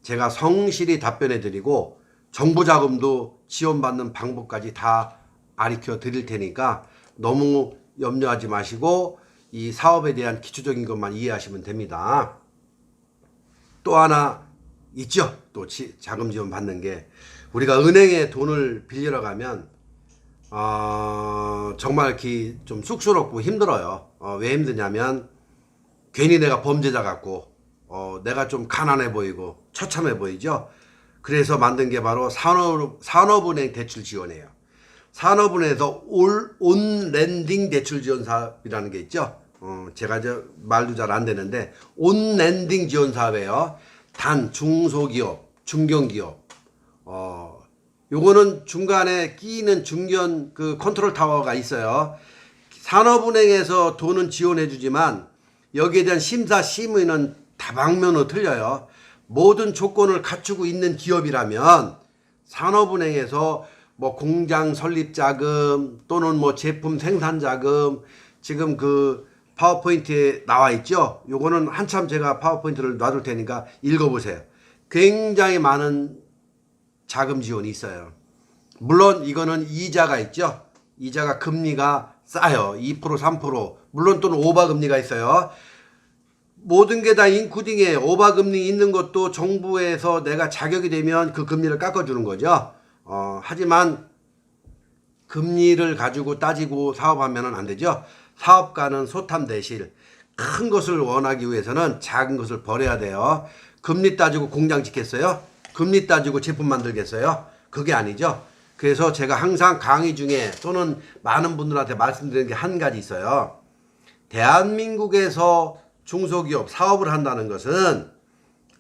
제가 성실히 답변해 드리고 정부 자금도 지원받는 방법까지 다 가르쳐 드릴 테니까 너무 염려하지 마시고 이 사업에 대한 기초적인 것만 이해하시면 됩니다. 또 하나 있죠. 또 자금 지원 받는 게 우리가 은행에 돈을 빌리러 가면 정말 이렇게 좀 쑥스럽고 힘들어요. 왜 힘드냐면 괜히 내가 범죄자 같고 내가 좀 가난해 보이고 처참해 보이죠. 그래서 만든 게 바로 산업은행 대출 지원이에요. 산업은행에서 온랜딩 대출 지원 사업이라는 게 있죠. 제가 말도 잘 안 되는데 온랜딩 지원 사업이에요. 단 중소기업, 중견기업. 요거는 중간에 끼는 중견 그 컨트롤 타워가 있어요. 산업은행에서 돈은 지원해 주지만 여기에 대한 심사 심의는 다방면으로 틀려요. 모든 조건을 갖추고 있는 기업이라면 산업은행에서 뭐 공장 설립 자금 또는 뭐 제품 생산 자금 지금 그 파워포인트에 나와 있죠. 요거는 한참 제가 파워포인트를 놔둘 테니까 읽어보세요. 굉장히 많은 자금 지원이 있어요. 물론 이거는 이자가 있죠. 이자가 금리가 싸요. 2% 3% 물론 또는 오바 금리가 있어요. 모든 게 다 인쿠딩에 오바 금리 있는 것도 정부에서 내가 자격이 되면 그 금리를 깎아주는 거죠. 하지만 금리를 가지고 따지고 사업하면 안 되죠. 사업가는 소탐대실. 큰 것을 원하기 위해서는 작은 것을 버려야 돼요. 금리 따지고 공장 짓겠어요? 금리 따지고 제품 만들겠어요? 그게 아니죠. 그래서 제가 항상 강의 중에 또는 많은 분들한테 말씀드리는 게 한 가지 있어요. 대한민국에서 중소기업 사업을 한다는 것은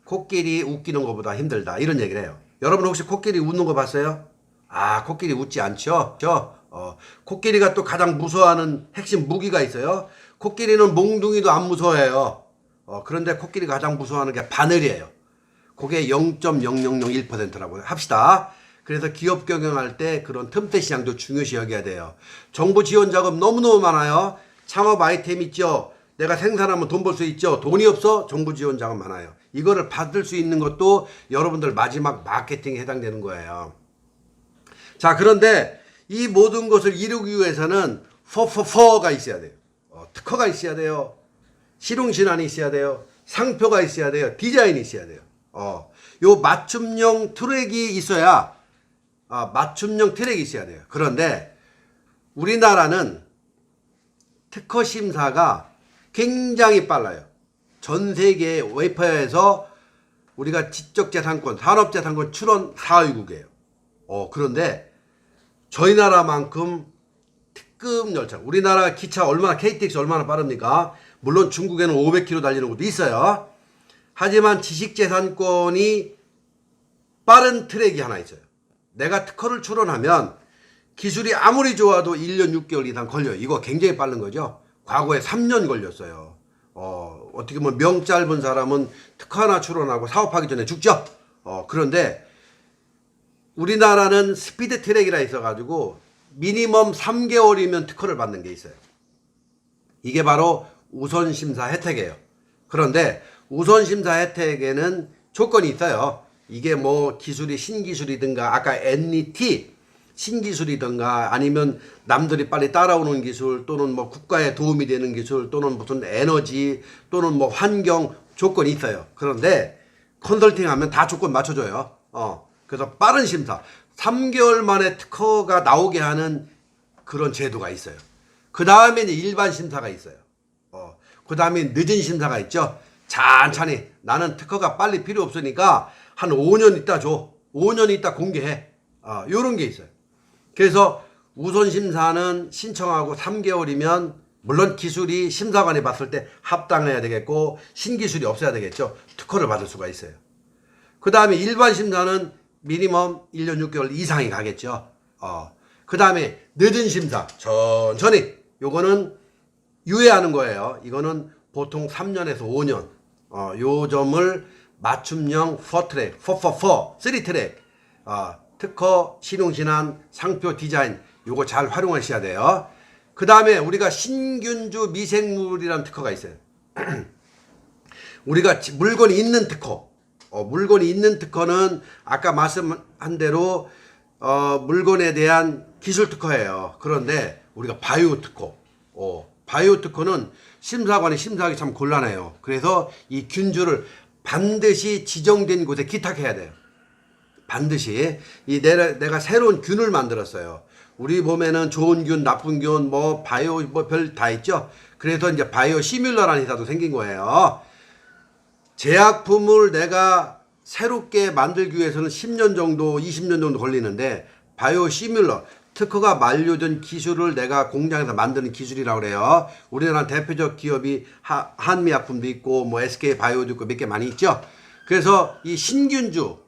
코끼리 웃기는 것보다 힘들다. 이런 얘기를 해요. 여러분 혹시 코끼리 웃는 거 봤어요? 아, 코끼리 웃지 않죠? 코끼리가 또 가장 무서워하는 핵심 무기가 있어요. 코끼리는 몽둥이도 안 무서워해요. 그런데 코끼리가 가장 무서워하는 게 바늘이에요. 그게 0.0001%라고 합시다. 그래서 기업 경영할 때 그런 틈새 시장도 중요시 여겨야 돼요. 정부 지원 자금 너무너무 많아요. 창업 아이템 있죠. 내가 생산하면 돈 벌 수 있죠. 돈이 없어? 정부 지원 자금 많아요. 이거를 받을 수 있는 것도 여러분들 마지막 마케팅에 해당되는 거예요. 자, 그런데 이 모든 것을 이루기 위해서는 가 있어야 돼요. 특허가 있어야 돼요. 실용신안이 있어야 돼요. 상표가 있어야 돼요. 디자인이 있어야 돼요. 요 맞춤형 트랙이 있어야, 맞춤형 트랙이 있어야 돼요. 그런데 우리나라는 특허 심사가 굉장히 빨라요. 전 세계 웨이퍼에서 우리가 지적재산권, 산업재산권 출원 4위국이에요. 그런데 저희 나라만큼 특급 열차, 우리나라 기차 얼마나, KTX 얼마나 빠릅니까? 물론 중국에는 500km 달리는 곳도 있어요. 하지만 지식재산권이 빠른 트랙이 하나 있어요. 내가 특허를 출원하면 기술이 아무리 좋아도 1년 6개월 이상 걸려요. 이거 굉장히 빠른 거죠. 과거에 3년 걸렸어요. 어떻게 보면 명 짧은 사람은 특허 하나 출원하고 사업하기 전에 죽죠. 그런데 우리나라는 스피드 트랙이라 있어가지고 미니멈 3개월이면 특허를 받는 게 있어요. 이게 바로 우선심사 혜택이에요. 그런데 우선심사 혜택에는 조건이 있어요. 이게 뭐 기술이 신기술이든가 아까 NET 신기술이든가 아니면 남들이 빨리 따라오는 기술 또는 뭐 국가에 도움이 되는 기술 또는 무슨 에너지 또는 뭐 환경 조건이 있어요. 그런데 컨설팅 하면 다 조건 맞춰줘요. 그래서 빠른 심사 3개월 만에 특허가 나오게 하는 그런 제도가 있어요. 그 다음에 이제 일반 심사가 있어요. 그 다음에 늦은 심사가 있죠. 찬찬히 나는 특허가 빨리 필요 없으니까 한 5년 있다 줘. 5년 있다 공개해. 요런 게 있어요. 그래서 우선 심사는 신청하고 3개월이면 물론 기술이 심사관이 봤을 때 합당해야 되겠고 신기술이 없어야 되겠죠. 특허를 받을 수가 있어요. 그 다음에 일반 심사는 미니멈 1년 6개월 이상이 가겠죠. 그 다음에 늦은 심사 천천히 요거는 유예하는 거예요. 이거는 보통 3년에서 5년 요 점을 맞춤형 4트랙 3트랙 특허, 실용신안, 상표, 디자인 요거 잘 활용하셔야 돼요. 그 다음에 우리가 신균주 미생물이라는 특허가 있어요. 우리가 물건이 있는 특허 물건이 있는 특허는 아까 말씀한 대로 물건에 대한 기술 특허예요. 그런데 우리가 바이오 특허 바이오 특허는 심사관이 심사하기 참 곤란해요. 그래서 이 균주를 반드시 지정된 곳에 기탁해야 돼요. 반드시 내가 새로운 균을 만들었어요. 우리 보면은 좋은 균, 나쁜 균, 뭐 바이오 뭐 별 다 있죠. 그래서 이제 바이오 시뮬러라는 회사도 생긴 거예요. 제약품을 내가 새롭게 만들기 위해서는 10년 정도, 20년 정도 걸리는데 바이오 시뮬러 특허가 만료된 기술을 내가 공장에서 만드는 기술이라고 그래요. 우리나라 대표적 기업이 한미약품도 있고 뭐 SK바이오도 있고 몇 개 많이 있죠. 그래서 이 신균주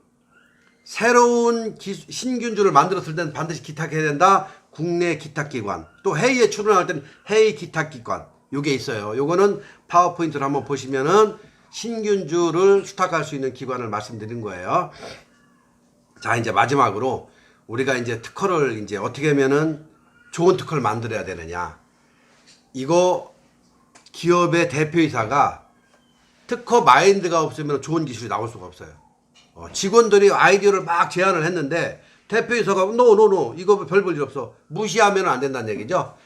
새로운 신균주를 만들었을 때는 반드시 기탁해야 된다. 국내 기탁기관 또 회의에 출연할 때는 회의 기탁기관 요게 있어요. 요거는 파워포인트를 한번 보시면은 신균주를 수탁할 수 있는 기관을 말씀드린 거예요. 자, 이제 마지막으로 우리가 이제 특허를 이제 어떻게 하면은 좋은 특허를 만들어야 되느냐. 이거 기업의 대표이사가 특허 마인드가 없으면 좋은 기술이 나올 수가 없어요. 직원들이 아이디어를 막 제안을 했는데 대표이사가 노 이거 별 볼 일 없어. 무시하면 안 된다는 얘기죠.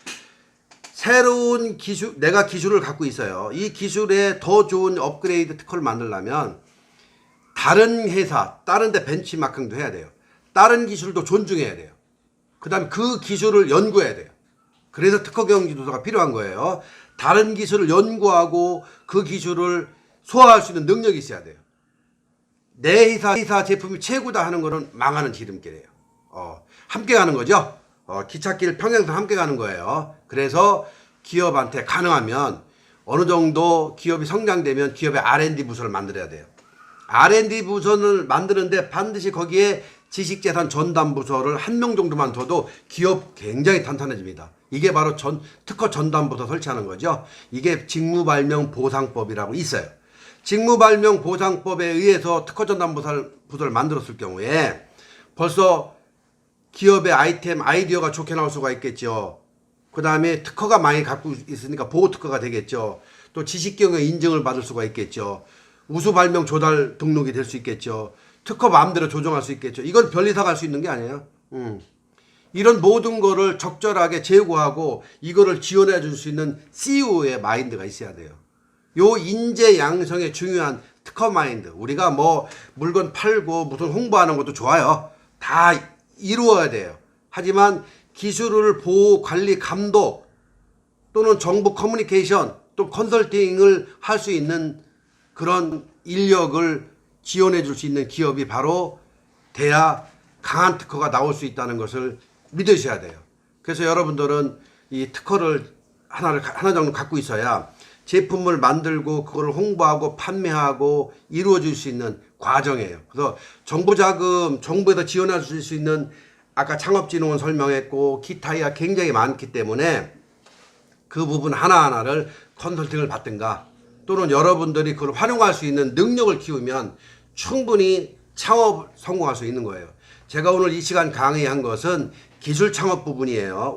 새로운 기술, 내가 기술을 갖고 있어요. 이 기술에 더 좋은 업그레이드 특허를 만들려면 다른 회사, 다른 데 벤치마킹도 해야 돼요. 다른 기술도 존중해야 돼요. 그다음에 그 기술을 연구해야 돼요. 그래서 특허 경영지도서가 필요한 거예요. 다른 기술을 연구하고 그 기술을 소화할 수 있는 능력이 있어야 돼요. 내 회사 제품이 최고다 하는 거는 망하는 지름길이에요. 함께 가는 거죠. 기찻길 평행선 함께 가는 거예요. 그래서 기업한테 가능하면 어느 정도 기업이 성장되면 기업의 R&D 부서를 만들어야 돼요. R&D 부서를 만드는데 반드시 거기에 지식재산 전담부서를 한 명 정도만 둬도 기업 굉장히 탄탄해집니다. 이게 바로 특허 전담부서 설치하는 거죠. 이게 직무발명보상법이라고 있어요. 직무발명보상법에 의해서 특허 전담부서를 만들었을 경우에 벌써 기업의 아이디어가 좋게 나올 수가 있겠죠. 그 다음에 특허가 많이 갖고 있으니까 보호특허가 되겠죠. 또 지식경영 인증을 받을 수가 있겠죠. 우수발명 조달 등록이 될 수 있겠죠. 특허 마음대로 조정할 수 있겠죠. 이건 변리사가 할 수 있는 게 아니에요. 이런 모든 거를 적절하게 제고하고 이거를 지원해 줄 수 있는 CEO의 마인드가 있어야 돼요. 요 인재 양성에 중요한 특허 마인드. 우리가 뭐 물건 팔고 무슨 홍보하는 것도 좋아요. 다 이루어야 돼요. 하지만 기술을 보호, 관리, 감독 또는 정보 커뮤니케이션 또 컨설팅을 할 수 있는 그런 인력을 지원해 줄 수 있는 기업이 바로 돼야 강한 특허가 나올 수 있다는 것을 믿으셔야 돼요. 그래서 여러분들은 이 특허를 하나 정도 갖고 있어야 제품을 만들고 그걸 홍보하고 판매하고 이루어질 수 있는 과정이에요. 그래서 정부 자금, 정부에서 지원할 수 있는 아까 창업진흥원 설명했고 기타야 굉장히 많기 때문에 그 부분 하나하나를 컨설팅을 받든가 또는 여러분들이 그걸 활용할 수 있는 능력을 키우면 충분히 창업 성공할 수 있는 거예요. 제가 오늘 이 시간 강의한 것은 기술 창업 부분이에요.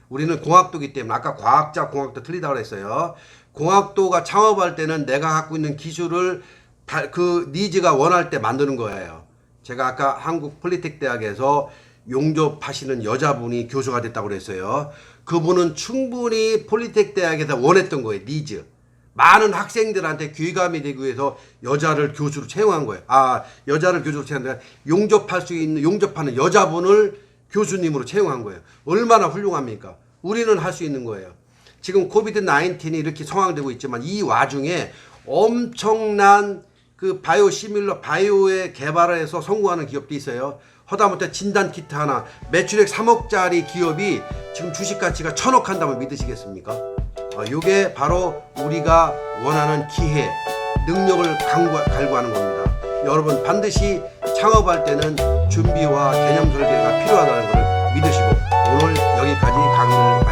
우리는 공학도기 때문에 아까 과학자 공학도 틀리다고 그랬어요. 공학도가 창업할 때는 내가 갖고 있는 기술을 그 니즈가 원할 때 만드는 거예요. 제가 아까 한국 폴리텍 대학에서 용접하시는 여자분이 교수가 됐다고 그랬어요. 그분은 충분히 폴리텍 대학에서 원했던 거예요. 니즈. 많은 학생들한테 귀감이 되기 위해서 여자를 교수로 채용한 거예요. 여자를 교수로 채용한 용접하는 여자분을 교수님으로 채용한 거예요. 얼마나 훌륭합니까? 우리는 할 수 있는 거예요. 지금 코비드 19이 이렇게 상황되고 있지만 이 와중에 엄청난 그 바이오의 개발을 해서 성공하는 기업도 있어요. 허다못해 진단키트 하나 매출액 3억짜리 기업이 지금 주식 가치가 1,000억 한다면 믿으시겠습니까? 이게 바로 우리가 원하는 기회, 능력을 갈구하는 겁니다. 여러분 반드시 창업할 때는 준비와 개념 설계가 필요하다는 것을 믿으시고 오늘 여기까지 강의를